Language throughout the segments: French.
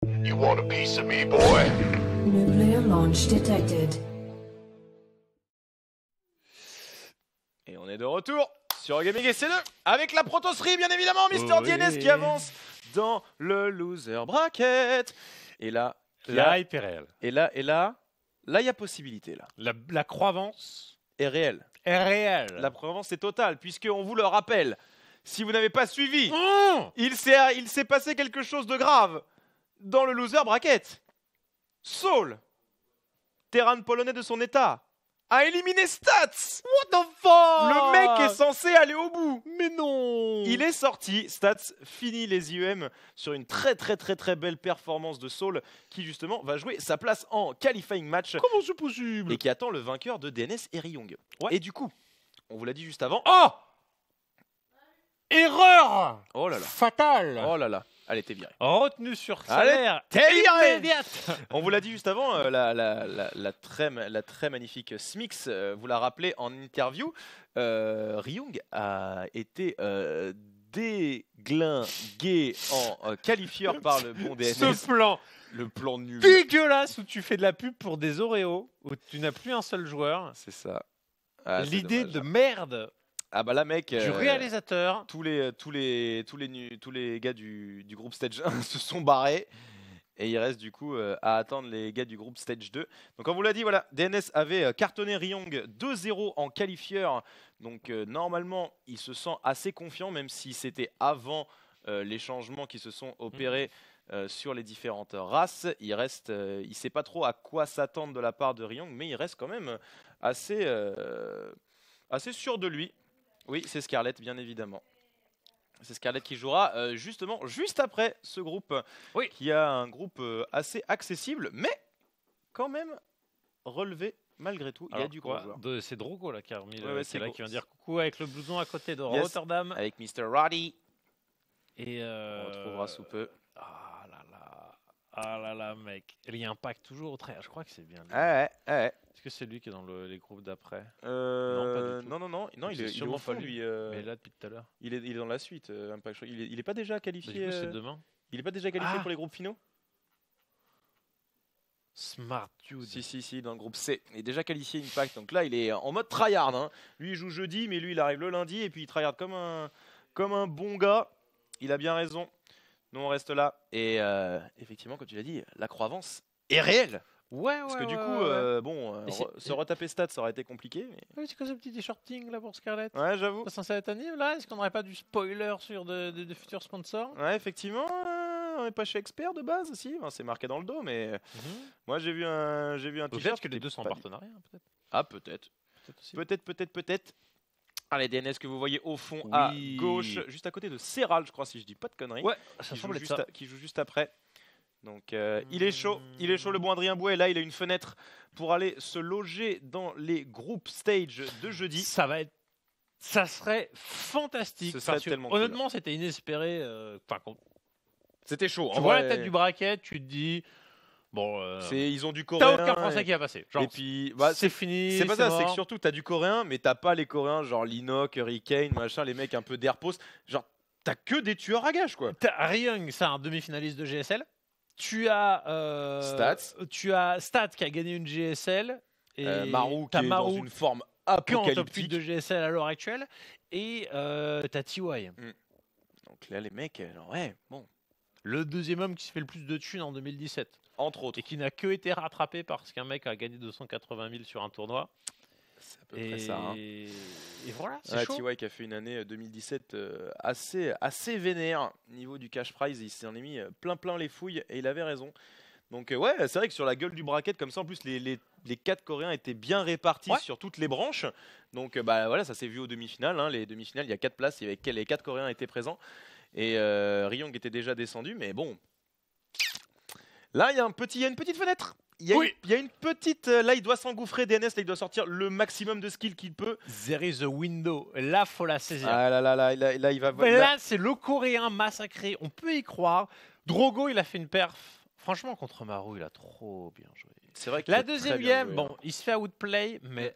You want a piece of me, boy? Nuclear launch detected. Et on est de retour sur Gaming SC2 avec la protosserie, bien évidemment, Mister DNS qui avance dans le loser bracket. Et là, la hype est réelle. Et là, il y a possibilité là. La croyance Est réelle. est réelle. La croyance est totale, puisqu'on vous le rappelle, si vous n'avez pas suivi, il s'est passé quelque chose de grave dans le loser bracket. Saul, terrain polonais de son état, a éliminé Stats. What the fuck? Le mec est censé aller au bout. Mais non. Il est sorti, Stats finit les IEM sur une très belle performance de Saul qui justement va jouer sa place en qualifying match Comment c'est possible? et qui attend le vainqueur de DNS et Ryung. Ouais. Et du coup, on vous l'a dit juste avant. Oh! Erreur! Oh là là. Fatale! Oh là là. Elle était virée. Retenue sur Allez, salaire t'es virée. immédiate! On vous l'a dit juste avant, la très magnifique Smix, vous l'a rappelé en interview, Ryung a été déglingué en qualifieur par le bon DNS. Ce plan Le plan nul. dégueulasse où tu fais de la pub pour des Oreos, où tu n'as plus un seul joueur. C'est ça. Ah, c'est L'idée dommage. de merde Ah bah là mec, du réalisateur. tous les gars du groupe Stage 1 se sont barrés. Et il reste du coup à attendre les gars du groupe Stage 2. Donc on vous l'a dit, voilà, DNS avait cartonné Ryung 2-0 en qualifieur. Donc normalement, il se sent assez confiant, même si c'était avant les changements qui se sont opérés sur les différentes races. Il ne sait pas trop à quoi s'attendre de la part de Ryung, mais il reste quand même assez sûr de lui. Oui, c'est Scarlett, bien évidemment. C'est Scarlett qui jouera justement juste après ce groupe, Oui. qui a un groupe assez accessible, mais quand même relevé malgré tout. Il y a du gros joueur. C'est Drogo là qui a remis Ouais, c'est là gros. qui vient dire coucou avec le blouson à côté de Yes. Rotterdam. Avec Mr. Roddy, Et on retrouvera sous peu. Ah là là, mec. Il y a Impact toujours au trait. Je crois que c'est bien lui. Ouais. Est-ce que c'est lui qui est dans les groupes d'après? pas du tout. Non, il C'est est sûrement au fond, pas lui. lui. Mais là depuis tout à l'heure. Il est dans la suite. Impact. Il est pas déjà Bah, qualifié. du coup, c'est demain. Il est pas déjà qualifié Ah. pour les groupes finaux? Smart dude. Si, dans le groupe C. Il est déjà qualifié Impact. Donc là, il est en mode tryhard. Hein. Lui, il joue jeudi, mais lui, il arrive le lundi et puis il tryhard comme un bon gars. Il a bien raison. Nous, on reste là. Et effectivement, comme tu l'as dit, la croyance est réelle. Ouais. Parce que du coup, Et c'est- se retaper stats, ça aurait été compliqué. Mais... Oui, c'est quoi ce petit t-shirting là pour Scarlett? Ouais, j'avoue. C'est censé être anime là? Est-ce qu'on n'aurait pas du spoiler sur de futurs sponsors? Ouais, effectivement, on n'est pas chez Expert de base aussi. Enfin, c'est marqué dans le dos, mais moi j'ai vu un Peut-être t-shirt. que les deux sont en pas- partenariat, peut-être. Ah, peut-être. Peut-être aussi. Peut-être. Allez, DNS que vous voyez au fond à Oui. gauche, juste à côté de Serral, je crois, si je dis pas de conneries. Ouais, ça qui joue, semble être juste ça. qui joue juste après. Donc il est chaud, le bon Adrien Bouet. Là, il a une fenêtre pour aller se loger dans les groupes stage de jeudi. Ça serait fantastique. Ce serait parce que, tellement cool. honnêtement, c'était inespéré. Quand C'était chaud. tu en vois vrai. la tête du bracket, tu te dis bon, Ils ont du t'as coréen. aucun Français qui va passer. Genre, Et puis, bah, c'est fini. c'est pas ça, c'est que mort. surtout t'as du coréen, mais t'as pas les coréens genre Linok, Hurricane, machin, les mecs un peu d'Airpost. Genre, t'as que des tueurs à gages quoi. T'as Ryung, c'est un demi-finaliste de GSL. Tu as Stats. Tu as Stat qui a gagné une GSL. Et Maru qui t'as est dans Maru une forme qui est en top 8 apocalyptique. de GSL à l'heure actuelle. Et t'as TY. Donc là, les mecs, ouais, bon, Le deuxième homme qui se fait le plus de thunes en 2017. entre autres. Et qui n'a que été rattrapé parce qu'un mec a gagné 280 000 sur un tournoi. C'est à peu près ça. Hein. Et voilà, c'est Ouais, chaud. TY qui a fait une année 2017 assez vénère niveau du cash prize. Il s'en est mis plein les fouilles et il avait raison. Donc ouais, c'est vrai que sur la gueule du bracket comme ça, en plus les 4 Coréens étaient bien répartis Ouais. sur toutes les branches. Donc bah voilà, ça s'est vu aux demi-finales. Hein. Les demi-finales, il y a 4 places, les 4 Coréens étaient présents. Et Ryung était déjà descendu, mais bon. Là, il y a une petite fenêtre. Il y a une petite. Là, il doit s'engouffrer. DNS, là, il doit sortir le maximum de skill qu'il peut. There is a window. Là, faut la saisir. Ah là, il va. Mais là, c'est le Coréen massacré. On peut y croire. Drogo, il a fait une perf. Franchement, contre Maru, il a trop bien joué. C'est vrai qu'il La a très deuxième bien game, joué, bon, hein. il se fait outplay, mais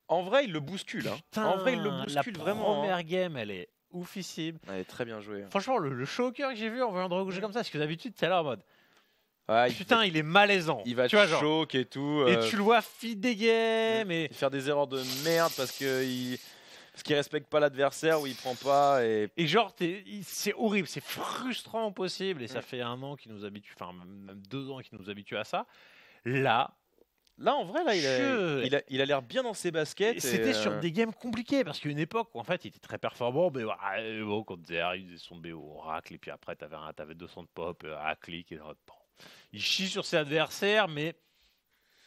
En vrai, il le bouscule. Hein. putain, En vrai, il le bouscule la vraiment. première Hein. game, elle est oufissime. Elle est très bien jouée. Hein. Franchement, le choker que j'ai vu en voyant Drogo jouer comme ça, parce que d'habitude, c'est là en mode Ouais, putain, il est malaisant. il va tu vois, genre. choke et tout. Et tu le vois feed des games. Et... faire des erreurs de merde parce qu'il respecte pas l'adversaire ou il prend pas. Et genre, c'est horrible, c'est frustrant au possible. Et ça fait 1 an qu'il nous habitue, enfin même 2 ans qu'il nous habitue à ça. Là, en vrai, là, il a l'air bien dans ses baskets. C'était sur des games compliqués parce qu'à une époque où en fait il était très performant, mais bon, quand DR il faisait son BO au racle et puis après t'avais 200 de pop à clic et bon. Il chie sur ses adversaires, mais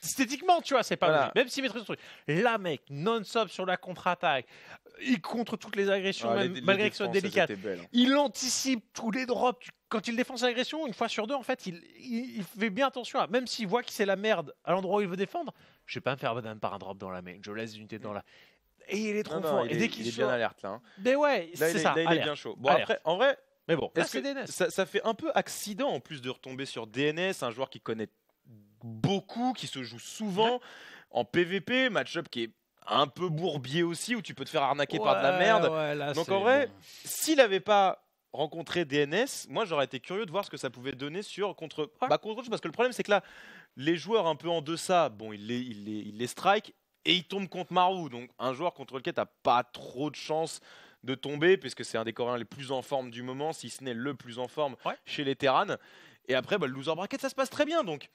esthétiquement, tu vois, c'est pas Voilà. vrai. Même s'il maîtrise le truc. Là, mec, non-stop sur la contre-attaque, il contre toutes les agressions, malgré que ce soit délicat. Il anticipe tous les drops. Quand il défend sa agression, une fois sur 2, en fait, il fait bien attention à. Même s'il voit que c'est la merde à l'endroit où il veut défendre, je vais pas me faire ban par un drop dans la main. Je laisse l'unité dans la. Et il est trop fort. Il est bien alerte là. Hein. Mais ouais, là, c'est ça. Là, il est bien chaud. Bon, après, en vrai. Mais bon, là, c'est DNS. Ça fait un peu accident en plus de retomber sur DNS, un joueur qui connaît beaucoup, qui se joue souvent en PVP, match-up qui est un peu bourbier aussi, où tu peux te faire arnaquer par de la merde. Là, donc en vrai, s'il n'avait pas rencontré DNS, moi j'aurais été curieux de voir ce que ça pouvait donner contre contre, parce que le problème c'est que là, les joueurs un peu en deçà, bon, il les strike et il tombe contre Maru, donc un joueur contre lequel tu n'as pas trop de chance de tomber, puisque c'est un des Coréens les plus en forme du moment, si ce n'est le plus en forme chez les Terran. Et après, le loser bracket, ça se passe très bien. Donc,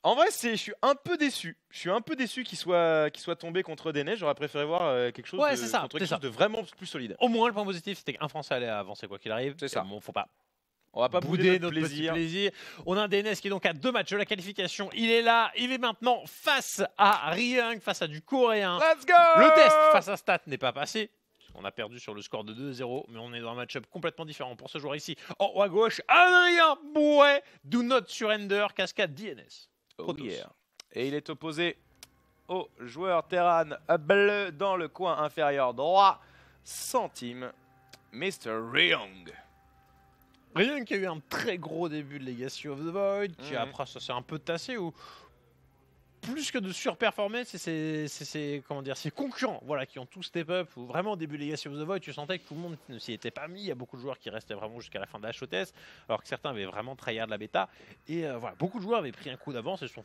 en vrai, je suis un peu déçu. Je suis un peu déçu qu'il soit tombé contre DNS. J'aurais préféré voir quelque chose de vraiment plus solide. Au moins, le point positif, c'était qu'un Français allait avancer quoi qu'il arrive. C'est ça. Bon, faut pas. On va pas bouder notre plaisir. On a un DNS qui est donc à 2 matchs de la qualification. Il est là, il est maintenant face à Ryung, face à du Coréen. Let's go! Le test face à Stat n'est pas passé. On a perdu sur le score de 2-0, mais on est dans un match-up complètement différent pour ce joueur ici. En haut à gauche, Adrien Bouet, Do Not Surrender, cascade DNS. Oh yeah. Et il est opposé au joueur Terran bleu dans le coin inférieur droit. Centime, Mr. Ryung. Ryung qui a eu un très gros début de Legacy of the Void, qui après ça s'est un peu tassé, ou plus que de surperformer, c'est ses concurrents qui ont tout step up. Ou vraiment au début de Legacy of the Void, tu sentais que tout le monde ne s'y était pas mis. Il y a beaucoup de joueurs qui restaient vraiment jusqu'à la fin de la HOTS, alors que certains avaient vraiment tryhard la bêta. Et beaucoup de joueurs avaient pris un coup d'avance et se sont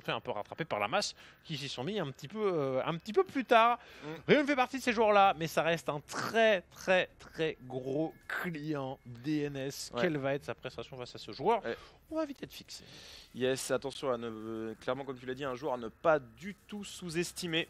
fait un peu rattraper par la masse, qui s'y sont mis un petit peu plus tard. Ryung fait partie de ces joueurs-là, mais ça reste un très très très gros client DNS. Quelle va être sa prestation face à ce joueur? On va vite être fixé. Yes, attention à clairement, comme tu l'as dit, un joueur à ne pas du tout sous-estimer,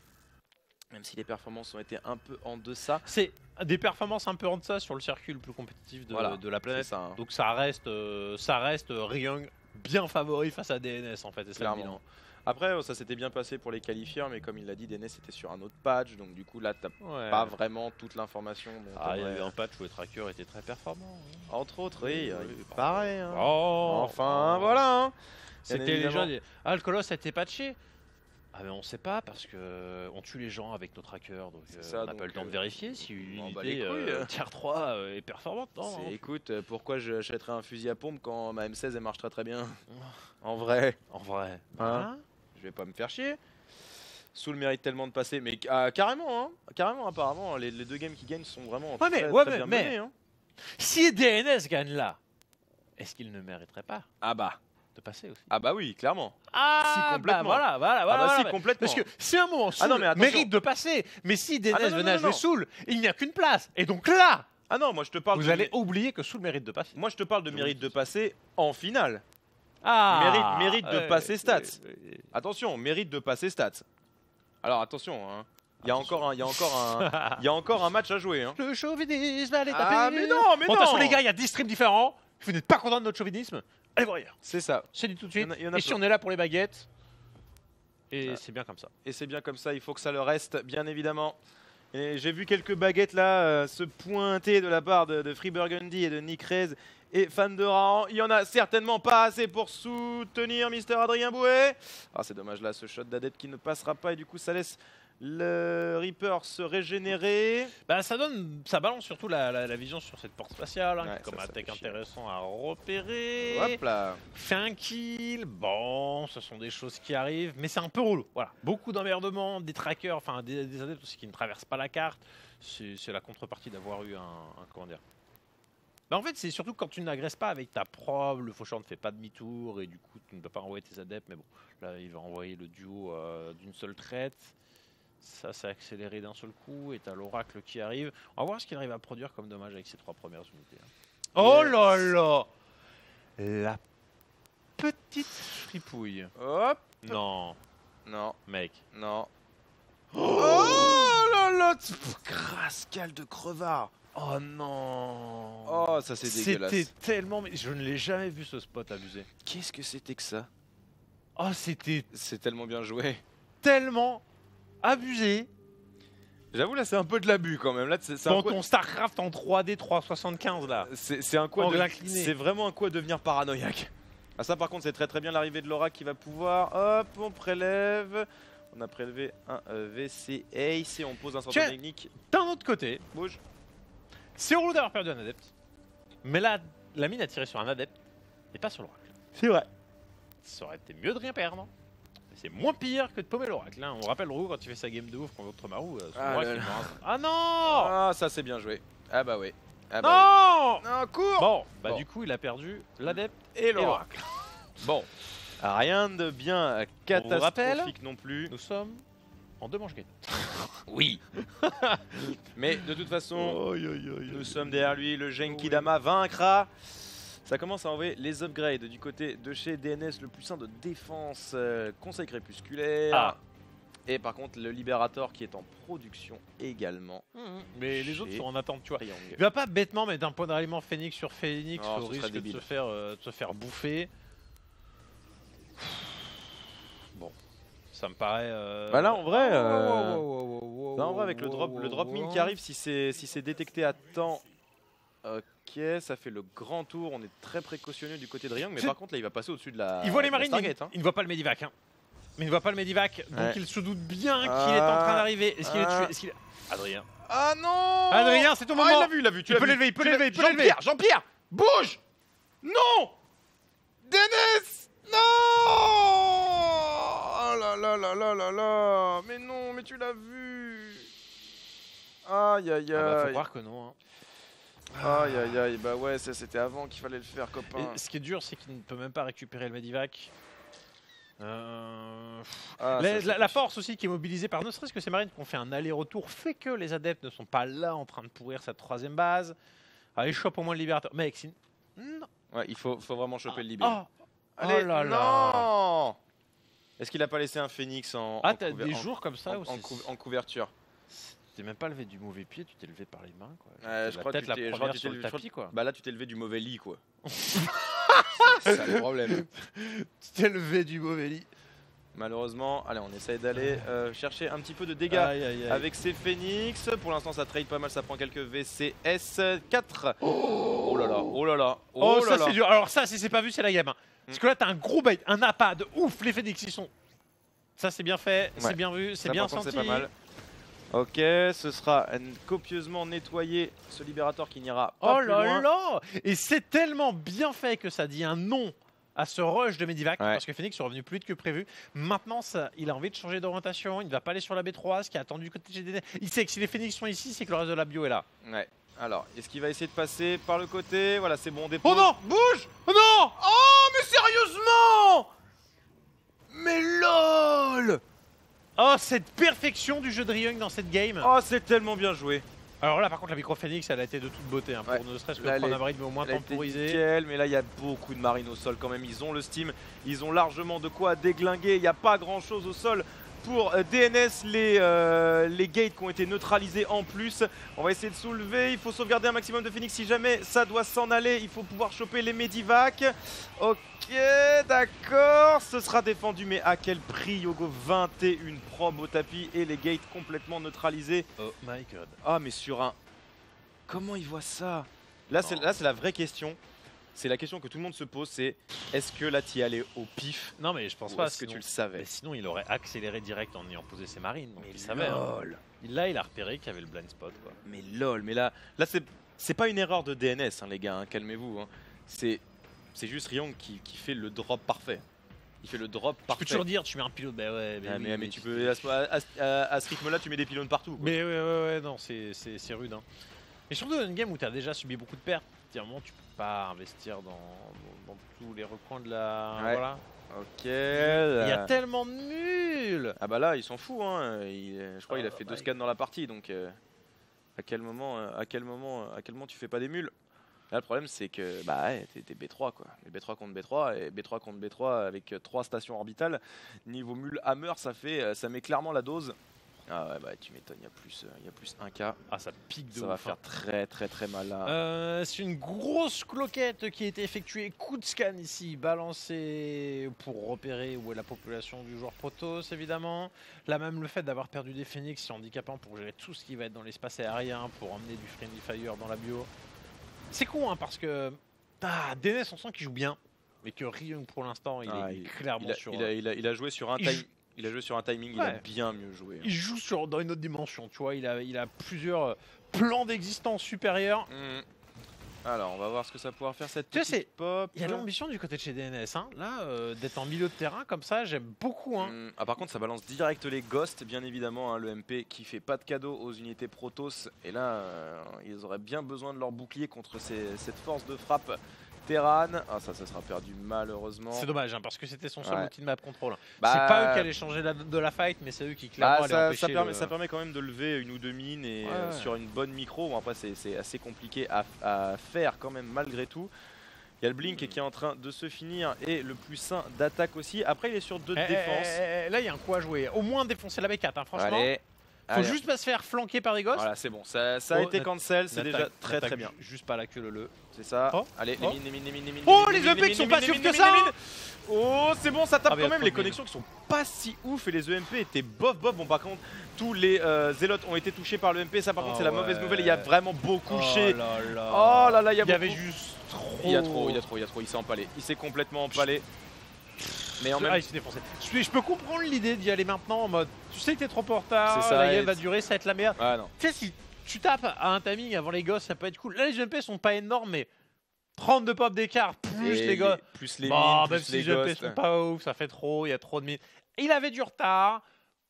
même si les performances ont été un peu en deçà. C'est des performances un peu en deçà sur le circuit le plus compétitif de la planète. Ça, hein. Donc ça reste Ryung bien favori face à DNS en fait. Et clairement. Après, ça s'était bien passé pour les qualifieurs, mais comme il l'a dit, DNS était sur un autre patch, donc du coup là, t'as pas vraiment toute l'information. Il y a eu un patch où les trackers étaient très performants. Entre autres, oui, pareil. Hein. Voilà. Hein. C'était les gens. Le Colosse a été patché. Ah mais on sait pas parce que on tue les gens avec nos trackers, donc on n'a pas le temps de vérifier si une unité tier 3 est performante. Écoute, pourquoi j'achèterais un fusil à pompe quand ma M16 elle marche très très bien? En vrai. Hein, je vais pas me faire chier. Soul mérite tellement de passer, mais carrément, apparemment, les 2 games qui gagnent sont vraiment très bien menés. Hein. Si DNS gagne là, est-ce qu'il ne mériterait pas de passer aussi? Ah bah oui, clairement. Si complètement. Voilà. Complètement. Parce que c'est un moment Soul mérite de passer, mais si DNS venait à jouer Soul, il n'y a qu'une place. Et donc là, moi je te parle. Vous allez oublier que Soul mérite de passer. Moi je te parle de mérite de passer en finale. Mérite de passer stats. Attention, mérite de passer stats. Alors attention, hein. Il y a encore un match à jouer. Hein. Le chauvinisme, allez taper. Mais non. De toute façon les gars, il y a 10 streams différents. Vous n'êtes pas content de notre chauvinisme, allez voir ailleurs. C'est ça. C'est dit tout de suite. Et si on est là pour les baguettes, et c'est bien comme ça. Et c'est bien comme ça, il faut que ça le reste, bien évidemment. Et j'ai vu quelques baguettes là se pointer de la part de Free Burgundy et de Nick Rez et fan de Rahan. Il y en a certainement pas assez pour soutenir Mister Adrien Bouet. C'est dommage là, ce shot d'Adet qui ne passera pas et du coup ça laisse le Reaper se régénérer. Ça balance surtout la vision sur cette porte spatiale, comme un tech intéressant à repérer. Hop là. Fait un kill, bon, ce sont des choses qui arrivent, mais c'est un peu relou. Voilà, beaucoup d'emmerdements, des trackers, enfin des adeptes aussi qui ne traversent pas la carte. C'est la contrepartie d'avoir eu un comment dire, Bah en fait, c'est surtout quand tu n'agresses pas avec ta probe, le faucheur ne fait pas demi-tour et du coup tu ne peux pas envoyer tes adeptes. Mais bon, là il va envoyer le duo d'une seule traite. Ça s'est accéléré d'un seul coup et t'as l'oracle qui arrive. On va voir ce qu'il arrive à produire comme dommage avec ses 3 premières unités. Oh là là, la petite fripouille. Hop. Non, Non, mec. non. Oh là là, Crascal de crevard. Oh non. Oh, ça c'est dégueulasse. C'était tellement... Je ne l'ai jamais vu ce spot abusé. Qu'est-ce que c'était que ça? Oh, c'était C'est tellement bien joué. tellement abusé. J'avoue là c'est un peu de l'abus quand même. Là c'est un Dans quoi... ton StarCraft en 3D 375 là. C'est un quoi Angle incliné. C'est vraiment un quoi devenir paranoïaque. Ah ça par contre c'est très bien l'arrivée de Laura qui va pouvoir. Hop, on prélève. On a prélevé un VC Ace et on pose un sortant Tiens. technique. D'un autre côté, Bouge. c'est relou d'avoir perdu un adepte. Mais là, la mine a tiré sur un adepte et pas sur l'oracle. C'est vrai. Ça aurait été mieux de rien perdre. Mais c'est moins pire que de paumer l'oracle. Hein. On rappelle Roux quand il fait sa game de ouf contre l'autre Maru. Ah là là. Ah non. Ah ça c'est bien joué. Ah bah oui. Ah bah Non. oui. Non, cours. Bon, bah Bon. du coup il a perdu l'adepte Et et l'oracle. Bon. Rien de bien catastrophique rappelle non plus. Nous sommes en 2 manches gagnées. Oui. Mais de toute façon, nous sommes derrière lui. Le Genkidama vaincra. Ça commence à envoyer les upgrades du côté de chez DNS, le plus 1 de défense, conseil crépusculaire. Ah. Et par contre, le Libérator qui est en production également. Mais les autres Chez sont en attente, tu vois. Triangle. Il va pas bêtement mettre un point de ralliement Phoenix sur Phoenix Non, au ce serait risque de débile. se faire bouffer. Bon, ça me paraît. Bah là en vrai, Là là, en vrai avec le drop mine qui arrive, si c'est détecté à temps, ok, ça fait le grand tour. On est très précautionneux du côté de Riang, mais C'est- par contre là il va passer au-dessus de la. Il voit les de la marines, Stargate, hein. il ne voit pas le Medivac. Hein. Mais il ne voit pas le Medivac, donc Ouais. il se doute bien qu'il est en train d'arriver. Est-ce qu'il est tué? Est-ce qu'il est... Adrien. Ah non Adrien, c'est ton Ah, moment. il l'a vu, tu Il l'as peut vu. l'élever, il peut Tu l'as- l'élever, il peut l'élever. Jean-Pierre, bouge. Non, Dennis, non. Oh là là là là là là. Mais non, mais tu l'as vu. Aïe aïe Ah bah, faut aïe. croire que non. Hein. Aïe aïe aïe. Bah ouais, ça c'était avant qu'il fallait le faire, copain. Et ce qui est dur, c'est qu'il ne peut même pas récupérer le Medivac. Ah, La force aussi qui est mobilisée par ne serait-ce que ces marines qui ont fait un aller-retour fait que les adeptes ne sont pas là en train de pourrir cette 3ème base. Allez, chope au moins le libérateur. Mec, non. Ouais, il faut vraiment choper le libé. Ah, Allez, oh là là. non. Est-ce qu'il a pas laissé un phénix en Ah, en t'as couver- des en- jours comme ça en, où en cou- en couverture? tu t'es même pas levé du mauvais pied, tu t'es levé par les mains. Quoi. Ouais, je crois que peut-être la tu t'es- je crois première que tu sur t'es le levé- tapis, quoi. Bah là tu t'es levé du mauvais lit quoi. C'est ça le problème. Tu t'es levé du mauvais lit. Malheureusement, allez on essaye d'aller chercher un petit peu de dégâts Aïe, aïe, aïe. avec ces phénix. Pour l'instant ça trade pas mal, ça prend quelques VCS 4. Oh là là, oh là là, Oh, là ça là. c'est dur. Alors ça, si c'est pas vu, c'est la gamme. Hein. Parce que là, t'as un gros bait, un appât de ouf. Les Phoenix, ils sont... Ça, c'est bien fait, Ouais. c'est bien vu, c'est Ça, bien par contre, senti. c'est pas mal. Ok, ce sera copieusement nettoyé ce libérateur qui n'ira pas Oh plus là loin. là. Et c'est tellement bien fait que ça dit un non à ce rush de Medivac, Ouais. parce que Phoenix est revenu plus vite que prévu. Maintenant, ça, il a envie de changer d'orientation, il ne va pas aller sur la B3, ce qui a attendu côté GDN. Il sait que si les Phoenix sont ici, c'est que le reste de la bio est là. Ouais. Alors, est-ce qu'il va essayer de passer par le côté? Voilà, c'est bon, on dépose. Oh non. Bouge. Oh non. Oh, mais sérieusement? Mais lol. Oh, cette perfection du jeu de Ryung dans cette game. Oh, c'est tellement bien joué. Alors là, par contre, la micro Phoenix, elle a été de toute beauté, hein, pour Ouais. ne serait-ce que Là, prendre elle un rythme au moins Elle a été temporisé. nickel, mais là, il y a beaucoup de marines au sol quand même. Ils ont le steam, ils ont largement de quoi déglinguer. Il n'y a pas grand-chose au sol pour DNS. Les gates qui ont été neutralisés en plus. On va essayer de soulever. Il faut sauvegarder un maximum de Phoenix. Si jamais ça doit s'en aller, il faut pouvoir choper les Medivac. Ok, d'accord. Ce sera défendu, mais à quel prix, Yogo? 21 probes au tapis et les gates complètement neutralisés. Oh my god. Ah, mais sur un... Comment il voit ça? Là, c'est la vraie question. C'est la question que tout le monde se pose, c'est est-ce que là, tu y allais au pif Non, mais je pense ou pas. est-ce que Sinon, tu le savais? mais sinon, il aurait accéléré direct en ayant posé ses marines. Donc il savait. Hein. lol. Là, il a repéré qu'il y avait le blind spot. Quoi. Mais lol, mais là c'est pas une erreur de DNS, hein, les gars, hein, calmez-vous. Hein. C'est juste Ryong qui fait le drop parfait. Il fait le drop Tu parfait. peux toujours dire, tu mets un pilote. Bah ouais, Ah, oui, mais tu peux, à ce rythme-là, tu mets des pylônes partout. Quoi. Mais ouais, non, c'est rude. Hein. Et surtout dans une game où tu as déjà subi beaucoup de pertes, effectivement, tu peux pas investir dans tous les recoins de la. Ouais. Voilà. Ok. Il y a tellement de mules. Ah bah là, il s'en fout. Hein. Je crois qu'il a fait 2 bah, scans dans la partie. Donc, à quel moment tu fais pas des mules? Là, le problème, c'est que bah ouais, t'es B3 quoi. Mais B3 contre B3 et B3 contre B3 avec 3 stations orbitales. Niveau mule hammer, ça met clairement la dose. Ah ouais, bah tu m'étonnes, il y a plus 1K. Ah, ça pique de Ça ouf, va hein. faire très mal là. C'est une grosse cloquette qui a été effectuée. Coup de scan ici, balancé pour repérer où est la population du joueur Protoss, évidemment. Là, même le fait d'avoir perdu des Phoenix, c'est handicapant pour gérer tout ce qui va être dans l'espace aérien, pour emmener du Friendly Fire dans la bio. C'est con, hein, parce que DNS, on sent qu'il joue bien, mais que Ryung, pour l'instant, il est clairement sur. Il a joué sur un timing, il a bien mieux joué. Il joue dans une autre dimension, tu vois. Il a plusieurs plans d'existence supérieurs. Alors, on va voir ce que ça va pouvoir faire cette Tu sais, petite pop. Il y a l'ambition du côté de chez DNS. Hein. Là, d'être en milieu de terrain comme ça, j'aime beaucoup. Hein. Ah, par contre, ça balance direct les ghosts, bien évidemment. Hein, le MP qui fait pas de cadeau aux unités Protoss. Et là, ils auraient bien besoin de leur bouclier contre cette force de frappe. Terran. Ah, ça sera perdu malheureusement. C'est dommage, hein, parce que c'était son seul outil de map control. Bah, c'est pas eux qui allaient changer de la fight, mais c'est eux qui clairement allaient empêcher ça permet quand même de lever une ou deux mines et sur une bonne micro. Bon, après, c'est assez compliqué à faire quand même malgré tout. Il y a le Blink qui est en train de se finir et le plus sain d'attaque aussi. Après, il est sur 2 de défense. Là, il y a un coup à jouer. Au moins défoncer la B4, hein, franchement. Allez. Faut juste pas se faire flanquer par des gosses. Voilà, c'est bon. Ça a été cancel, c'est déjà très bien. Juste pas la queue le. C'est ça. Oh, allez, oh. les mines. Oh, les EMP qui sont pas sûrs que ça. Oh, c'est bon, ça tape quand même. Les de connexions qui sont pas si ouf et les EMP étaient bof. Bon, par contre, tous les zélotes ont été touchés par le MP. Ça, par contre, c'est la mauvaise nouvelle. Il y a vraiment beaucoup chez. Oh là là, il y avait juste trop. Il y a trop. Il s'est empalé. Il s'est complètement empalé. Mais en même il s'est défoncé. Je peux comprendre l'idée d'y aller maintenant en mode tu sais que t'es trop en retard, C'est ça, la game va durer, ça va être la merde. Ah non. Tu sais, si tu tapes à un timing avant les gosses, ça peut être cool. Là, les MP sont pas énormes, mais 32 pop d'écart, plus les gosses. Plus les Bon, mines, même plus si les les MP ghosts. sont pas ouf, ça fait trop, il y a trop de mines. Il avait du retard.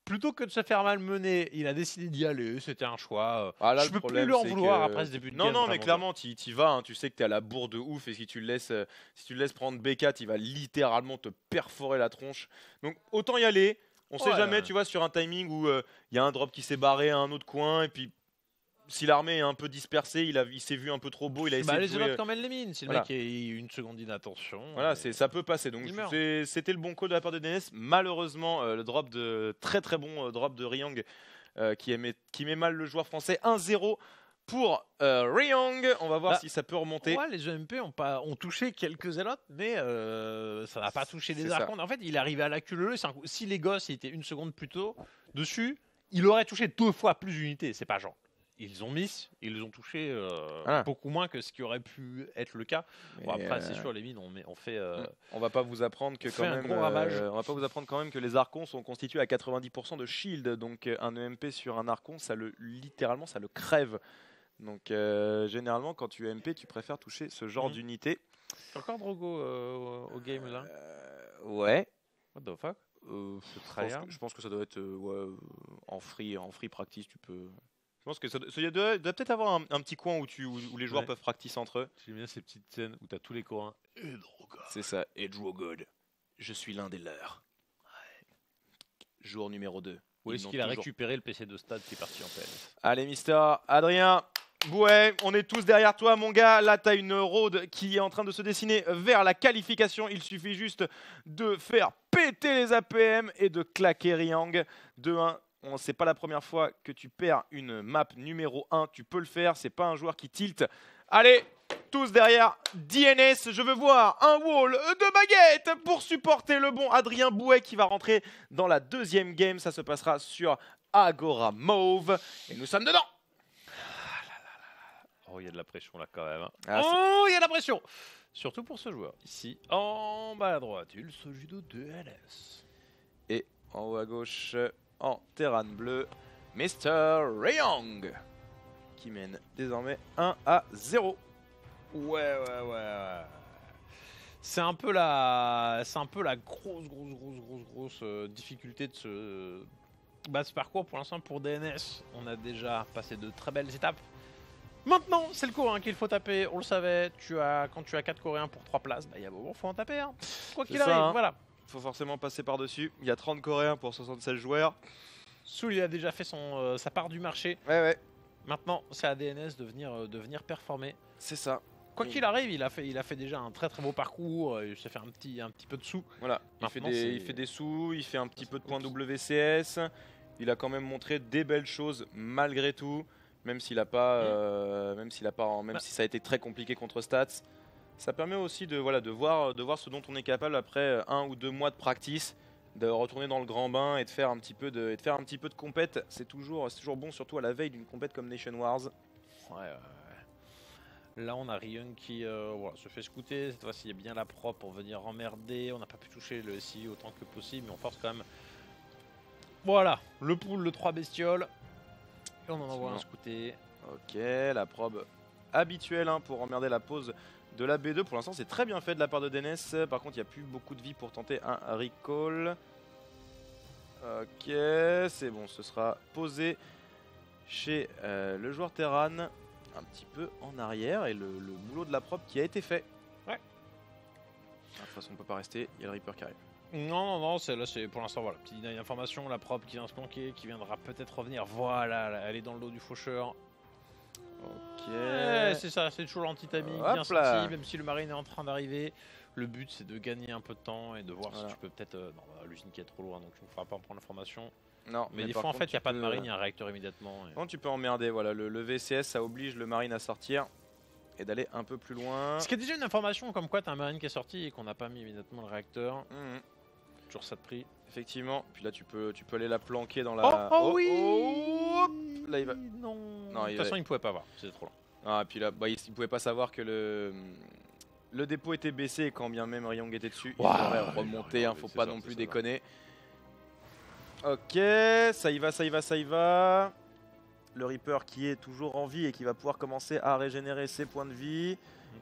Plutôt que de se faire malmener, il a décidé d'y aller, c'était un choix. Je peux plus lui en vouloir après ce début de game. Non, mais clairement, tu y vas, hein, tu sais que tu es à la bourre de ouf et si tu le laisses prendre B4, il va littéralement te perforer la tronche. Donc autant y aller, on sait jamais, tu vois, sur un timing où il y a un drop qui s'est barré à un autre coin et puis si l'armée est un peu dispersée, il s'est vu un peu trop beau, il a essayé de les jouer... autres quand même les mines, si le mec a une seconde d'inattention. Voilà, ça peut passer. Donc c'était le bon call de la part de DNS. Malheureusement, le drop très bon drop de Ryong qui met mal le joueur français. 1-0 pour Ryong. On va voir si ça peut remonter. Ouais, les EMP ont touché quelques zélotes, mais ça n'a pas touché les archons. En fait, il est arrivé à la queue. Si les gosses étaient une seconde plus tôt dessus, il aurait touché 2 fois plus d'unités. C'est pas genre. Ils ont touché beaucoup moins que ce qui aurait pu être le cas. Bon, après, c'est sûr, les mines on fait. On va pas vous apprendre que on va pas vous apprendre quand même que les archons sont constitués à 90% de shield. Donc un EMP sur un archon, littéralement, ça le crève. Donc généralement, quand tu EMP, tu préfères toucher ce genre d'unité. C'est encore Drogo au game là. Ouais. What the fuck? Je pense que ça doit être en free practice, tu peux. Je pense que ça doit peut-être avoir un petit coin où les joueurs peuvent practice entre eux. J'aime bien ces petites scènes où t'as tous les coréens. C'est ça, Edrogod. Je suis l'un des leurs. Jour numéro 2. Où est-ce qu'il a récupéré le PC de stade qui est parti en PLS? Allez, Mister Adrien Bouet, on est tous derrière toi, mon gars. Là, t'as une road qui est en train de se dessiner vers la qualification. Il suffit juste de faire péter les APM et de claquer Ryong 2-1. C'est pas la première fois que tu perds une map numéro 1. Tu peux le faire, c'est pas un joueur qui tilte. Allez, tous derrière DNS. Je veux voir un wall de baguette pour supporter le bon Adrien Bouet qui va rentrer dans la deuxième game. Ça se passera sur Agora Mauve. Et nous sommes dedans. Oh, il y a de la pression là quand même. Hein. Il y a de la pression. Surtout pour ce joueur. Ici, en bas à droite, il s'agit de DNS. Et en haut à gauche, en Terran bleu, Mr. Ryong qui mène désormais 1-0. Ouais. C'est un peu la grosse difficulté de ce parcours pour l'instant pour DNS. On a déjà passé de très belles étapes. Maintenant, c'est le coréen qu'il faut taper, on le savait. Quand tu as 4 coréens pour 3 places, bah, il y a bon, faut en taper. Hein. Quoi qu'il arrive, hein. voilà. Faut forcément passer par-dessus. Il y a 30 coréens pour 76 joueurs. Soul, il a déjà fait sa part du marché. Ouais. Maintenant, c'est à DNS de venir performer. C'est ça. Quoi qu'il arrive, il a fait déjà un très beau parcours. Il s'est fait un petit peu de sous. Voilà, il fait des sous, il fait un petit peu de points WCS. Il a quand même montré des belles choses malgré tout, même s'il a pas, même si ça a été très compliqué contre Stats. Ça permet aussi de voir ce dont on est capable après 1 ou 2 mois de practice, de retourner dans le grand bain et de faire un petit peu de compète. C'est toujours bon, surtout à la veille d'une compète comme Nation Wars. Ouais. Là, on a Ryung qui se fait scouter. Cette fois-ci, il y a bien la prop pour venir emmerder. On n'a pas pu toucher le SI autant que possible, mais on force quand même. Voilà, le pool, le 3 bestioles. Et on en envoie un scouté. Ok, la probe habituelle pour emmerder la pause de la B2. Pour l'instant, c'est très bien fait de la part de DNS. Par contre, il n'y a plus beaucoup de vie pour tenter un recall. Ok, c'est bon, ce sera posé chez le joueur Terran. Un petit peu en arrière et le boulot de la prop qui a été fait. Ouais. De toute façon on peut pas rester, il y a le Reaper qui arrive. Non, c'est pour l'instant voilà, petite information, la prop qui vient se planquer, qui viendra peut-être revenir. Voilà, elle est dans le dos du faucheur. Ok. Ouais, c'est ça, c'est toujours l'anti-timing bien sorti, même si le marine est en train d'arriver. Le but c'est de gagner un peu de temps et de voir si tu peux peut-être. Non, l'usine qui est trop loin donc tu ne feras pas en prendre l'information. Non, mais des fois en fait il n'y a pas de marine, il y a un réacteur immédiatement. Non, tu peux emmerder, voilà, le VCS ça oblige le marine à sortir et d'aller un peu plus loin. Est-ce qu'il y a déjà une information comme quoi tu as un marine qui est sorti et qu'on n'a pas mis immédiatement le réacteur? Toujours ça de prix. Effectivement, puis là tu peux aller la planquer dans la... Oh oui là il va... Non, de toute façon il ne pouvait pas voir, c'était trop loin. Ah, puis là, il pouvait pas savoir que le dépôt était baissé et quand bien même Ryong était dessus, il devrait remonter, faut pas non plus déconner. Ok, ça y va. Le Reaper qui est toujours en vie et qui va pouvoir commencer à régénérer ses points de vie.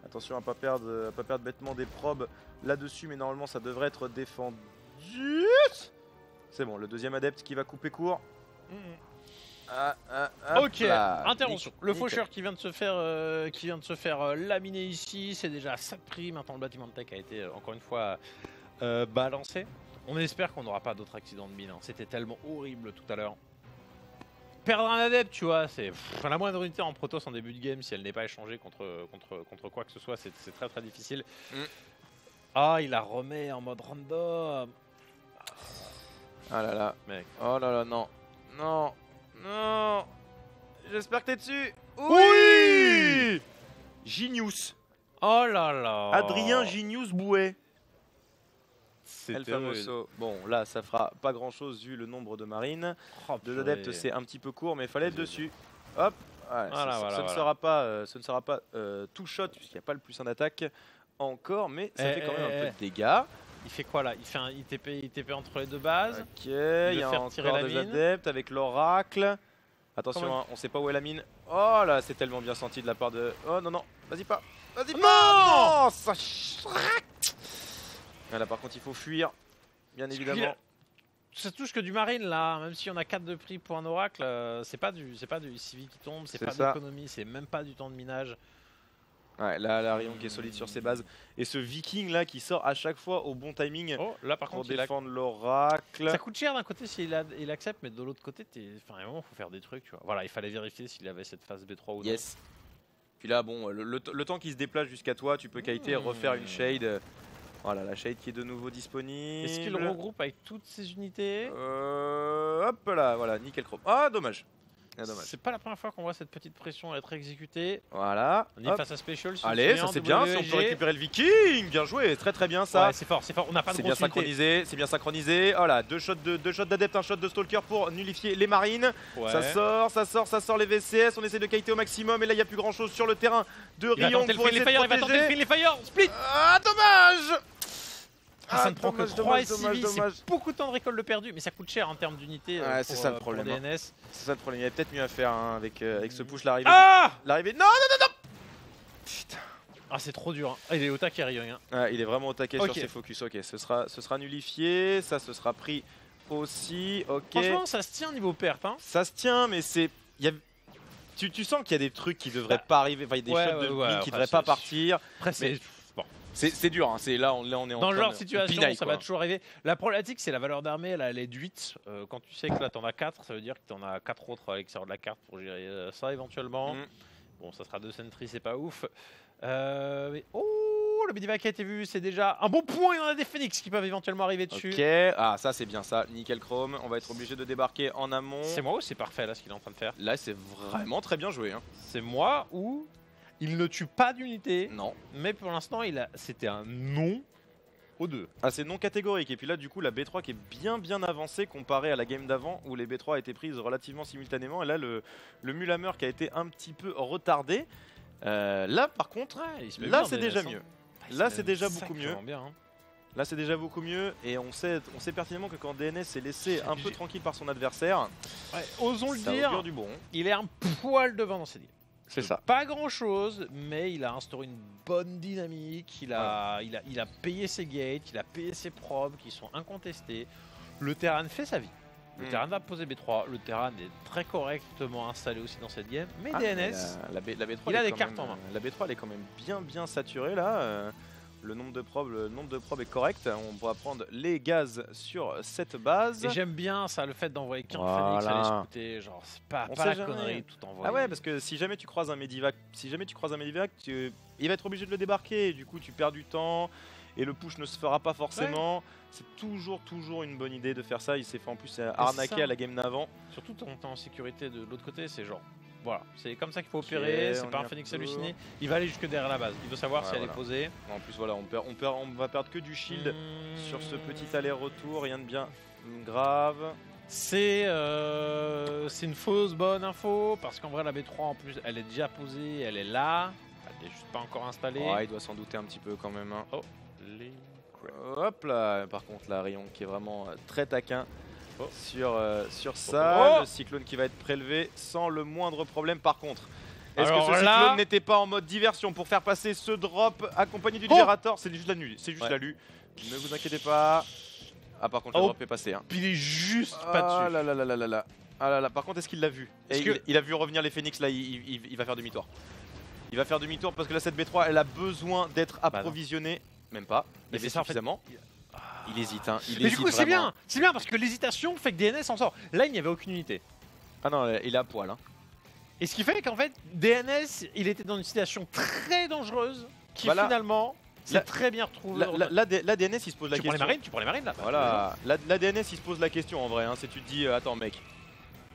Attention à pas perdre bêtement des probes là-dessus, mais normalement ça devrait être défendu. C'est bon, le deuxième adepte qui va couper court. Ok, intervention. Le faucheur qui vient de se faire laminer ici, c'est déjà ça de prix. Maintenant le bâtiment de tech a été encore une fois balancé. On espère qu'on n'aura pas d'autres accidents de mine. C'était tellement horrible tout à l'heure. Perdre un adepte, tu vois, c'est la moindre unité en Protoss en début de game, si elle n'est pas échangée contre quoi que ce soit, c'est très difficile. Ah, il la remet en mode random. Ah là là, mec. Oh là là, non. J'espère que t'es dessus. Oui, Genius. Oh là là. Adrien Genius Bouet. C'est El Famoso. Bon, là, ça fera pas grand chose vu le nombre de marines. Deux adeptes, c'est un petit peu court, mais il fallait être dessus. Hop. Ce ne sera pas tout shot, puisqu'il n'y a pas le plus 1 d'attaque encore, mais ça fait quand même un peu de dégâts. Il fait quoi là? Il fait un ITP entre les deux bases. Ok, il y a encore des adeptes avec l'oracle. Attention, on sait pas où est la mine. Oh là, c'est tellement bien senti de la part de... Oh non, vas-y pas. Non, ça... Là par contre il faut fuir, bien évidemment. Ça touche que du marine là, même si on a 4 de prix pour un oracle, c'est pas du CV qui tombe, c'est pas d'économie, c'est même pas du temps de minage. Ouais, là Ryong qui est solide sur ses bases. Et ce viking là qui sort à chaque fois au bon timing là, par contre, pour défendre l'oracle. Ça coûte cher d'un côté s'il il accepte, mais de l'autre côté, enfin, il faut faire des trucs. Tu vois. Voilà, il fallait vérifier s'il avait cette phase B3 ou non. Yes. Puis là, bon, le temps qu'il se déplace jusqu'à toi, tu peux kiter, refaire une shade. Voilà, la shade qui est de nouveau disponible. Est-ce qu'il regroupe avec toutes ses unités? Hop là, voilà, nickel chrome. Ah, dommage. C'est pas la première fois qu'on voit cette petite pression être exécutée. Voilà. On est face à Special. Allez, ça c'est bien. Si on peut récupérer le Viking, bien joué, très bien ça. Ouais, c'est fort. On n'a pas de grosse unité. C'est bien synchronisé. Voilà, deux shots d'adepte, un shot de stalker pour nullifier les marines. Ouais. Ça sort les VCS. On essaie de kiter au maximum et là il n'y a plus grand chose sur le terrain de Ryong pour essayer de protéger. Il va tenter les fire. Split. Ah, dommage. Ça ne prend que 3 SCV, c'est beaucoup de temps de récolte perdu, mais ça coûte cher en termes d'unités c'est ça le problème. DNS. C'est ça le problème, il y a peut-être mieux à faire avec ce push l'arrivée. L'arrivée. Non. Putain. Ah, c'est trop dur. Il est au taquet Ryong. Il est vraiment au taquet sur ses focus. Ok, ce sera nullifié, ça ce sera pris aussi. Ok. Franchement, ça se tient niveau perte. Ça se tient, mais c'est... tu sens qu'il y a des trucs qui devraient pas arriver, enfin il y a des Ouais, shots de ouais, ligne qui après, devraient pas c'est- partir. Après, c'est bon. C'est dur, hein. Là on est en Dans train le genre de de situation, pinaille, ça quoi. va toujours arriver. La problématique, c'est la valeur d'armée, là, elle est de 8. Quand tu sais que là, t'en as 4, ça veut dire que t'en as 4 autres à l'extérieur de la carte pour gérer ça éventuellement. Mm. Bon, ça sera 2 sentries, c'est pas ouf. Oh, le Medivac qui a été vu, c'est déjà un bon point. Il y en a des Phoenix qui peuvent éventuellement arriver dessus. Ok, ah ça c'est bien ça, nickel chrome, on va être obligé de débarquer en amont. C'est moi ou c'est parfait là ce qu'il est en train de faire? Là c'est vraiment très bien joué. Hein. C'est moi ou il ne tue pas d'unité, Non. mais pour l'instant, c'était un non aux deux. Ah c'est non catégorique, et puis là du coup la B3 qui est bien avancée comparé à la game d'avant où les B3 étaient prises relativement simultanément, et là le Mulhammer qui a été un petit peu retardé. Là par contre, Ouais, il se met là bien c'est dans déjà DNS, mieux. hein. Il Là se c'est met déjà beaucoup sacrément mieux. bien, hein. Là c'est déjà beaucoup mieux, et on sait pertinemment que quand DNS est laissé un peu J'ai- tranquille par son adversaire, Ouais, osons le ça dire, augure du bon. il est un poil devant dans ses deals. C'est ça. Pas grand chose, mais il a instauré une bonne dynamique. Il a payé ses gates, il a payé ses probes qui sont incontestés. Le Terran fait sa vie. Le Mm. Terran va poser B3. Le Terran est très correctement installé aussi dans cette game. Mais Ah, DNS, la B3 il elle a est des quand cartes même, en main. La B3 elle est quand même bien saturée là. Le nombre de probes est correct. On pourra prendre les gaz sur cette base. et j'aime bien ça, le fait d'envoyer qu'un Voilà. Phoenix aller scouter. Genre, c'est pas On la sait jamais. connerie tout envoyer. Ah ouais, parce que si jamais tu croises un Medivac, il va être obligé de le débarquer. Et du coup, tu perds du temps et le push ne se fera pas forcément. C'est toujours une bonne idée de faire ça. Il s'est fait en plus arnaquer ça. à la game d'avant. Surtout quand t'es en sécurité de l'autre côté, c'est genre. Voilà, c'est comme ça qu'il faut opérer, c'est on pas y un est Phoenix un peu. halluciné. Il va aller jusque derrière la base. Il veut savoir Ouais, si elle voilà. est posée. En plus, voilà, on va perdre que du shield sur ce petit aller-retour. Rien de bien grave. C'est une fausse bonne info parce qu'en vrai la B3 en plus elle est déjà posée, elle est là, elle est juste pas encore installée. Ouais, il doit s'en douter un petit peu quand même. Hein. Oh, les... Hop là, par contre, là, Rion qui est vraiment très taquin. Oh. Sur ça, Oh. le cyclone qui va être prélevé sans le moindre problème. Par contre, est-ce que Alors ce là- cyclone n'était pas en mode diversion pour faire passer ce drop accompagné du Oh. libérateur? C'est juste la nuit, c'est juste Ouais. la lue. Ne vous inquiétez pas. Ah, par contre, le Oh. drop est passé. Hein. Puis il est juste pas Ah dessus. là là là là là là. Ah là là. Par contre, est-ce qu'il l'a vu? Est-ce Et que- il a vu revenir les Phoenix là, il va faire demi-tour. Il va faire demi-tour parce que là, cette B3, elle a besoin d'être non. approvisionnée. Même pas, Mais mais c'est c'est ça, en fait. suffisamment. Il hésite, hein. Il Mais du hésite coup c'est vraiment. bien parce que l'hésitation fait que DNS en sort. Là il n'y avait aucune unité. Ah non, il est à poil. Hein. Et ce qui fait qu'en fait DNS il était dans une situation très dangereuse qui Voilà. finalement s'est Là- très bien retrouvé. Là, DNS, il se pose la tu prends les question. marines, tu prends les marines là. Voilà, la DNS, il se pose la question en vrai. Hein. Si tu te dis, attends, mec,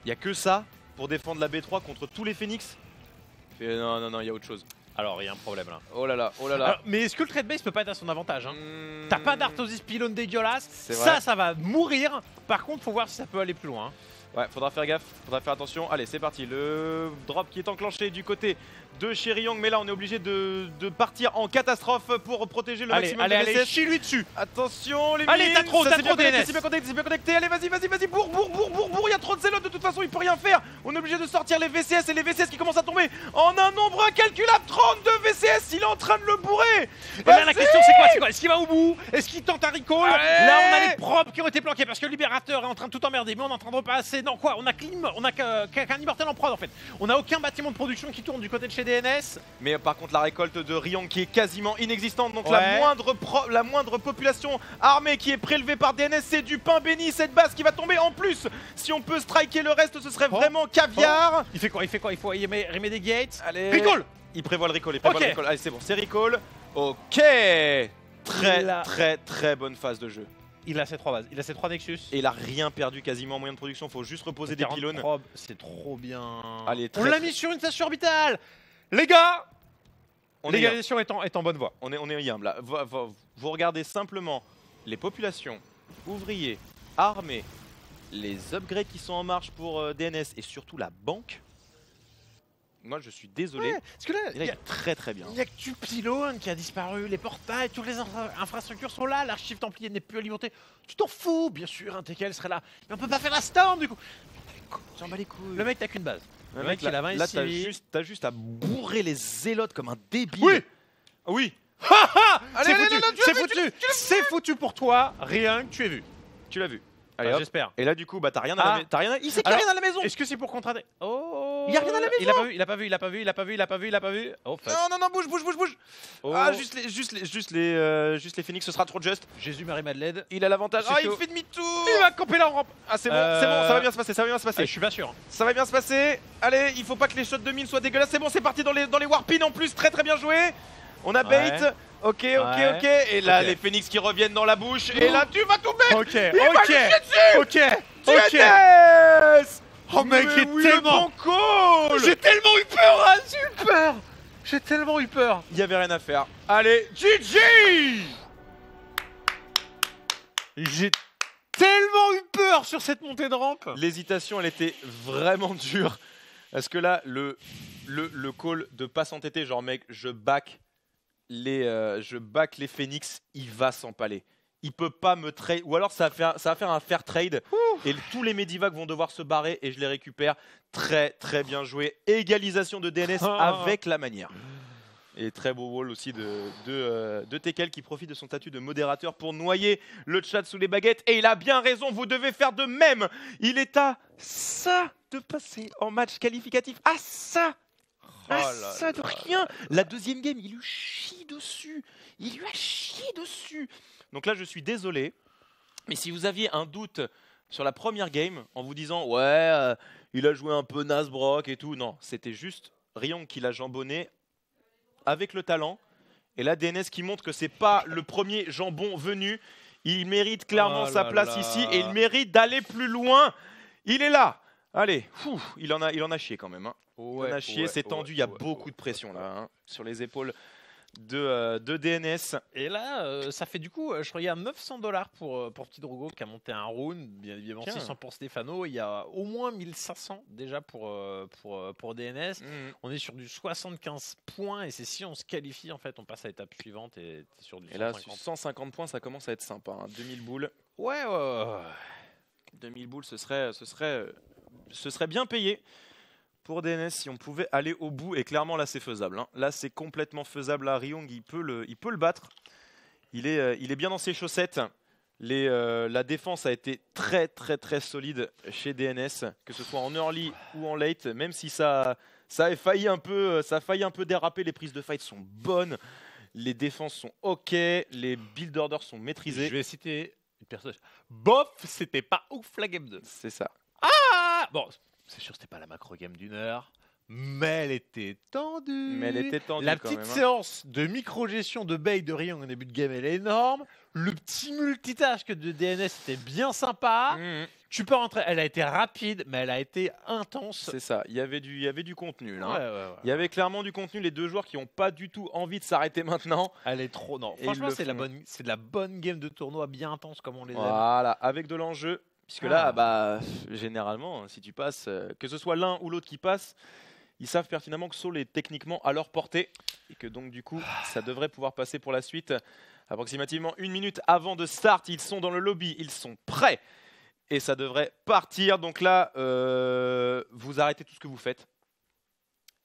il y a que ça pour défendre la B3 contre tous les Phoenix. Non, il y a autre chose. Alors il y a un problème là. Oh là là, oh là là. Alors, mais est-ce que le trade base peut pas être à son avantage hein? T'as pas d'Arthosis pylône dégueulasse, C'est vrai. ça va mourir. Par contre, faut voir si ça peut aller plus loin. hein. Ouais, faudra faire gaffe, faudra faire attention. Allez, c'est parti. Le drop qui est enclenché du côté de Sherryong, mais là on est obligé de partir en catastrophe pour protéger le Allez, maximum de allez, VCS. chie lui dessus. Attention les Allez, mines, t'as trop ça, c'est bien connecté, DNS. c'est bien connecté, allez vas-y, bourre, il y a trop de zélotes de toute façon, il peut rien faire. On est obligé de sortir les VCS et les VCS qui commencent à tomber en un nombre incalculable, 32 VCS, il est en train de le bourrer. Et là, la Vas-y. question c'est quoi? Est-ce qu'il va au bout? Est-ce qu'il tente un recall? Allez. Là, on a les probes qui ont été planqués parce que le libérateur est en train de tout emmerder. Mais on est en train de repasser. Non, quoi? On a qu'un immortel en prod en fait. On a aucun bâtiment de production qui tourne du côté de chez DNS. Mais par contre la récolte de Rion qui est quasiment inexistante, donc Ouais. la moindre population armée qui est prélevée par DNS, c'est du pain béni, cette base qui va tomber en plus. Si on peut striker le reste, ce serait Oh. vraiment caviar. Il fait quoi? Il faut remet des gates. Allez. Recall! Il prévoit le recall, Ok. Allez, c'est bon, c'est recall. Ok. Très bonne phase de jeu. Il a ses 3 bases. Il a ses 3 Nexus. Et il a rien perdu quasiment en moyen de production, faut juste reposer des 40 pylônes. probes, c'est trop bien. Allez, on très- l'a mis sur une station orbitale. Les gars, On est l'égalisation est en bonne voie. On est humble là. Vous regardez simplement les populations, ouvriers, armées, les upgrades qui sont en marche pour DNS et surtout la banque. Moi je suis désolé. Ouais, parce que là, Et là, il est très bien. il y a que du pylône qui a disparu, les portails, toutes les infrastructures sont là, l'archive templier n'est plus alimenté. Tu t'en fous, bien sûr, un TKL serait là. Mais on peut pas faire la storm du coup. J'en bats les couilles. Le mec t'as qu'une base. Le mec, il a 20 là SCV. t'as juste à bourrer les zélotes comme un débile. Oui. Oui. C'est Allez, foutu, non, tu c'est l'as vu, foutu, c'est foutu pour toi, rien que tu es vu. Tu l'as vu. Allez Enfin, hop. j'espère. Et là du coup bah t'as rien à la Ah. maison. Il sait qu'il y a Alors, rien à la maison. Est-ce que c'est pour contraindre? Oh Il y a rien à la Il a pas vu, il a pas vu, il a pas vu, il a pas vu, il a pas vu, il a pas vu. Oh fuck. Non, bouge. Oh. Ah, juste les Phoenix, ce sera trop juste. Jésus Marie Madeleine. Il a l'avantage. C'est Ah, il chaud. fait demi-tour. Il va camper là en rampe. Ah, c'est bon, ça va bien se passer, Je suis pas sûr. Ça va bien se passer. Allez, il faut pas que les shots de mine soient dégueulasses. C'est bon, c'est parti dans les warpins en plus. Très bien joué. On a bait. Ouais. Ok. Ouais. Et là, Ok. les Phoenix qui reviennent dans la bouche. Et là, tu vas tout mettre. Ok, Il va lui chier dessus. TNS. Oh mec, Mais j'ai oui, tellement... le bon call. J'ai tellement eu peur là, j'ai eu peur. J'ai tellement eu peur. Il y avait rien à faire. Allez, GG. J'ai tellement eu peur sur cette montée de rampe. L'hésitation, elle était vraiment dure. Parce que là, le call de pas s'entêter, genre mec, je back les Phoenix, il va s'empaler. Il peut pas me trade, ou alors ça va faire un fair trade. Et tous les Medivacs vont devoir se barrer et je les récupère. Très bien joué. Égalisation de DNS avec la manière. Et très beau wall aussi de Tekel qui profite de son statut de modérateur pour noyer le chat sous les baguettes. Et il a bien raison, vous devez faire de même. Il est à ça de passer en match qualificatif. À ça. Ça de rien. La deuxième game, il lui chie dessus. Il lui a chié dessus. Donc là, je suis désolé. Mais si vous aviez un doute sur la première game, en vous disant « Ouais, il a joué un peu Nasbrock et tout », non, c'était juste Ryong qui l'a jambonné avec le talent. Et là, DNS qui montre que c'est pas le premier jambon venu. Il mérite clairement sa place ici et il mérite d'aller plus loin. Il est là. Allez, il en a chié quand même. Hein. Il en a chié, c'est tendu. Il y a beaucoup de pression là hein, sur les épaules de DNS. Et là, ça fait du coup, je regarde $900 pour Petit Drogo qui a monté un round, bien évidemment 600 pour Stéphano. Il y a au moins 1500 déjà pour DNS. On est sur du 75 points et c'est si on se qualifie en fait, on passe à l'étape suivante et t'es sur du 150. Et là, sur 150 points, ça commence à être sympa. Hein. 2000 boules. Ouais. 2000 boules, ce serait bien payé. Pour DNS, si on pouvait aller au bout, et clairement là c'est faisable. Hein. Là c'est complètement faisable. Là, Ryong il peut le battre. Il est bien dans ses chaussettes. La défense a été très solide chez DNS, que ce soit en early ou en late. Même si ça a failli un peu déraper, les prises de fight sont bonnes, les défenses sont ok, les build orders sont maîtrisés. Je vais citer une personne. Bof, c'était pas ouf la game 2. C'est ça. Ah bon. C'est sûr, c'était pas la macro game d'une heure, mais elle était tendue. La quand petite même, hein. séance de micro-gestion de bait de Ryong au début de game, elle est énorme. Le petit multitâche de DNS était bien sympa. Tu peux rentrer. Elle a été rapide, mais elle a été intense. C'est ça. Il y avait du contenu là. Ouais. Il y avait clairement du contenu. Les deux joueurs qui n'ont pas du tout envie de s'arrêter maintenant. Elle est trop. Non, Et franchement, ils le c'est font. de la bonne game de tournoi, bien intense comme on les aime. Voilà, avec de l'enjeu. Puisque là, généralement, si tu passes, que ce soit l'un ou l'autre qui passe, ils savent pertinemment que Soul est techniquement à leur portée. Et que donc, du coup, ça devrait pouvoir passer pour la suite. Approximativement 1 minute avant de start, ils sont dans le lobby, ils sont prêts. Et ça devrait partir. Donc là, vous arrêtez tout ce que vous faites.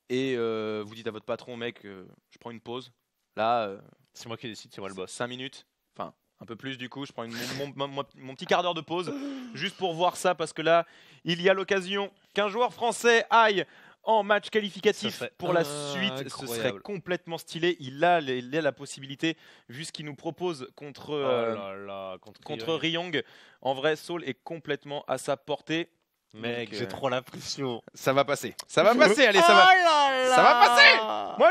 Et vous dites à votre patron, mec, je prends une pause. Là, c'est moi qui décide, c'est moi le boss. 5 minutes. Enfin, un peu plus du coup. Je prends mon petit quart d'heure de pause. Juste pour voir ça. Parce que là, il y a l'occasion qu'un joueur français aille en match qualificatif pour la suite. Incroyable. Ce serait complètement stylé. Il a la possibilité, vu ce qu'il nous propose contre Ryong. En vrai, Soul est complètement à sa portée. Mec, Donc, j'ai trop la pression. Ça va passer. Ça va passer, allez, ça va passer.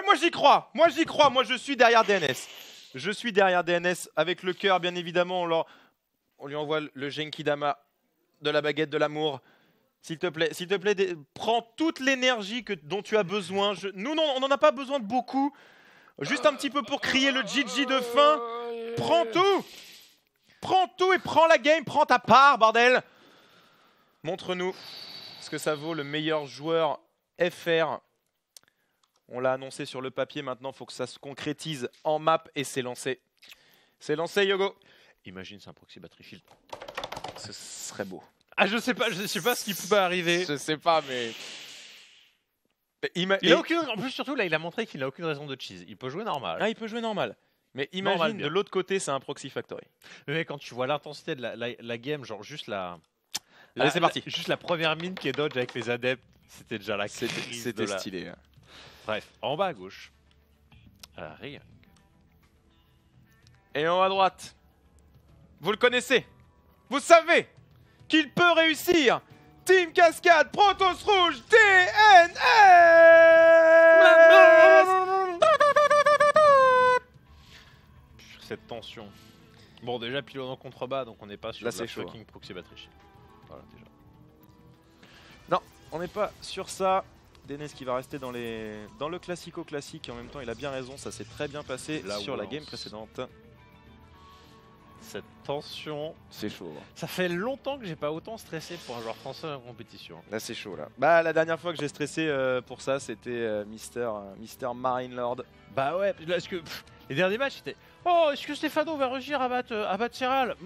Moi j'y crois. Moi je suis derrière DNS. Je suis derrière DNS avec le cœur, bien évidemment. On lui envoie le Genkidama de la baguette de l'amour. S'il te plaît, prends toute l'énergie dont tu as besoin. Nous, on n'en a pas besoin de beaucoup. Juste un petit peu pour crier le GG de fin. Prends tout et prends la game. Prends ta part, bordel. Montre-nous ce que ça vaut, le meilleur joueur FR. On l'a annoncé sur le papier, maintenant il faut que ça se concrétise en map et c'est lancé. C'est lancé, Yogo. Imagine, c'est un proxy battery shield. Ce serait beau. Ah, je sais pas ce qui peut arriver. Je sais pas, mais... Il a aucune... En plus, surtout, là, il a montré qu'il n'a aucune raison de cheese. Il peut jouer normal. Ah, il peut jouer normal. Mais imagine, de l'autre côté, c'est un proxy factory. Mais quand tu vois l'intensité de la game, genre juste Allez, c'est parti. Juste la première mine qui est dodge avec les adeptes. C'était déjà la crise. C'était stylé. Hein. Bref, en bas à gauche. Rien. Et en haut à droite, vous le connaissez. Vous savez qu'il peut réussir. Team Cascade, Protoss Rouge, DNS. Cette tension. Bon, déjà, pylône en contrebas, donc on n'est pas sur Là, la c'est chaud, fucking proxy batterie. Voilà, déjà. Non, on n'est pas sur ça. DNS qui va rester dans le classico-classique. Et en même temps, il a bien raison. Ça s'est très bien passé Là sur où la on game lance. précédente. Cette tension. C'est chaud. Hein. Ça fait longtemps que j'ai pas autant stressé pour un joueur français en compétition. Là, c'est chaud. Là. Bah, la dernière fois que j'ai stressé pour ça, c'était Mister Marine Lord. Bah ouais, là, est-ce que les derniers matchs c'était oh, est-ce que Stéphano va réussir à battre Serral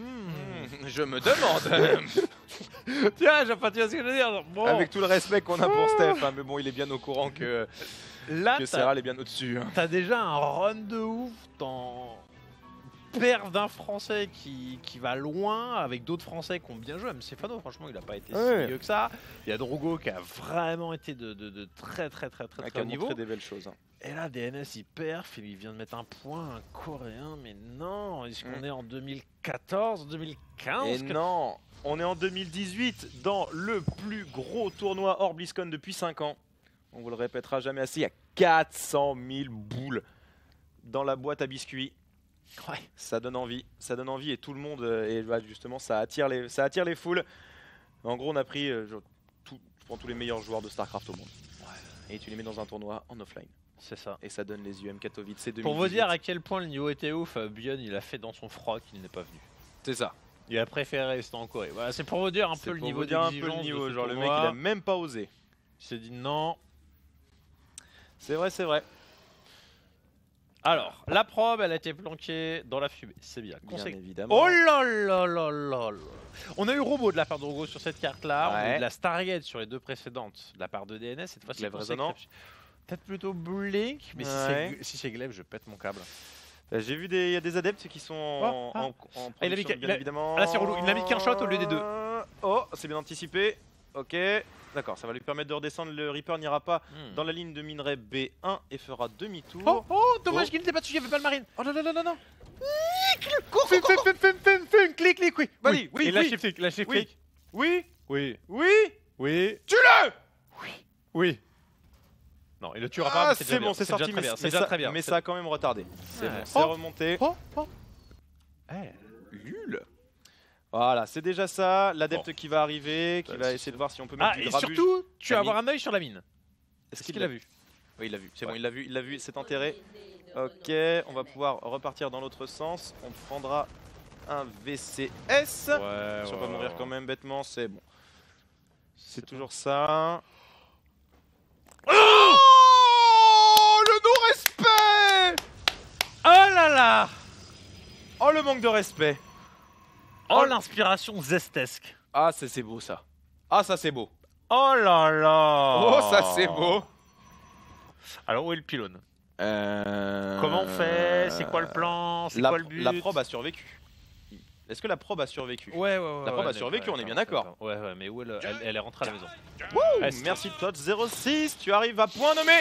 Je me demande. Tiens, tu vois ce que je veux dire. Bon, Avec tout le respect qu'on a pour Steph, hein, mais bon, il est bien au courant que là, Serral est bien au-dessus. Hein. t'as déjà un run de ouf dans père d'un Français qui va loin avec d'autres Français qui ont bien joué. Même Stéphano, franchement, il a pas été Ouais. si mieux que ça. Il y a Drogo qui a vraiment été de très Qui a haut niveau. montré des belles choses. Hein. Et là, DNS il perf, il vient de mettre un point, un coréen, mais non, est-ce qu'on est en 2014, 2015 Et non, on est en 2018 dans le plus gros tournoi hors BlizzCon depuis 5 ans. On vous le répétera jamais assez, il y a 400 000 boules dans la boîte à biscuits. Ouais. Ça donne envie et tout le monde, et bah, justement ça attire les foules. En gros, on a pris je prends tous les meilleurs joueurs de StarCraft au monde. Et tu les mets dans un tournoi en offline. C'est ça. Et ça donne les UM Katowice 2018. Pour vous dire à quel point le niveau était ouf, Bion il a fait dans son froc, il n'est pas venu. C'est ça. Il a préféré rester en Corée. Voilà, c'est pour vous dire un peu le niveau d'exigence de ce genre le mec tournoi. il a même pas osé. Il s'est dit non. C'est vrai. Alors, la probe, elle a été planquée dans la fumée. C'est bien. Bien Consé- évidemment. Oh là là là là là. On a eu Robot de la part de Drogo sur cette carte-là. On a eu Ouais. de la Stargate sur les deux précédentes de la part de DNS. Cette fois-ci, Glaive résonnant. Peut-être plutôt Blink, mais Ouais. si c'est Glaive, je pète mon câble. J'ai vu il y a des adeptes qui sont en Ah. production, il a mis bien évidemment. Ah, là, c'est relou. Il n'a mis qu'un shot au lieu des deux. Oh, c'est bien anticipé. Ok, d'accord, ça va lui permettre de redescendre. Le Reaper n'ira pas dans la ligne de minerai B1 et fera demi-tour. Oh, dommage Oh. qu'il n'était pas dessus, il n'y avait pas le marine. Oh non, non, non, non, non. Clic, oui. Vas-y, oui, Et oui. lâchez flic, lâchez Oui. flic. Oui, Oui, oui, oui, tue-le. oui. Non, il le tuera pas, Ah, mais c'est déjà bon, bien. c'est déjà sorti, très mais, bien, c'est mais déjà ça, très bien. mais ça a quand même retardé. C'est Ouais. bon, c'est Oh. remonté. Oh. Eh. Lul. Voilà, c'est déjà ça. L'adepte qui va arriver, qui va essayer de voir si on peut mettre Ah, du et grabuge. surtout, tu vas T'as avoir un œil sur la mine. Est-ce Qu'il a vu. Oui, il l'a vu. C'est Ouais. bon, il l'a vu, c'est enterré. Ok, on va pouvoir repartir dans l'autre sens. On prendra un VCS. Ouais, Si on va mourir quand même bêtement, c'est bon. C'est toujours ça. Oh, le non-respect. Oh là là. Oh, le manque de respect. Oh, l'inspiration zestesque. Ah, c'est beau ça. Ah, ça c'est beau. Oh là là. Oh, ça c'est beau. Alors, où est le pylône? Comment on fait? C'est quoi le plan? C'est quoi le but? La probe a survécu. Est-ce que la probe a survécu? Ouais. La probe a survécu, on est bien d'accord. Ouais, mais où elle est rentrée à la maison. Wouh, Est-ce- merci Tot06, tu arrives à point nommé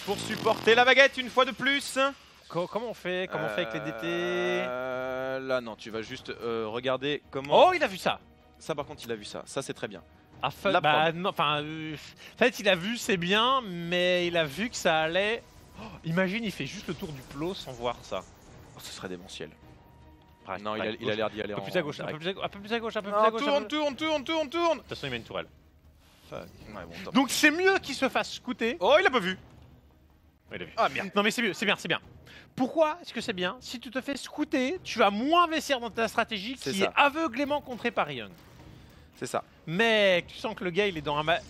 pour supporter la baguette une fois de plus. Comment on fait? Comment on fait avec les DT? Là non, tu vas juste regarder comment... Oh, il a vu ça. Ça par contre il a vu ça, ça c'est très bien. Ah, La bah, probe. non, enfin, en fait, il a vu, c'est bien, mais il a vu que ça allait. Oh, imagine, il fait juste le tour du plot sans voir ça. Oh, ce serait démentiel. Bref, Non, bref, il a l'air d'y aller un peu en plus à gauche, un direct. peu plus à gauche, un peu plus à gauche, un peu plus Non, à gauche. un peu- tourne. De toute façon, il met une tourelle. Ouais, bon, top. Donc c'est mieux qu'il se fasse scouter. Oh, il a pas vu. Il a vu. Ah merde. Non mais c'est mieux, c'est bien, c'est bien. Pourquoi est-ce que c'est bien? Si tu te fais scouter, tu vas moins investir dans ta stratégie C'est qui ça. est aveuglément contrée par Young. C'est ça. Mais tu sens que le gars il est dans un match.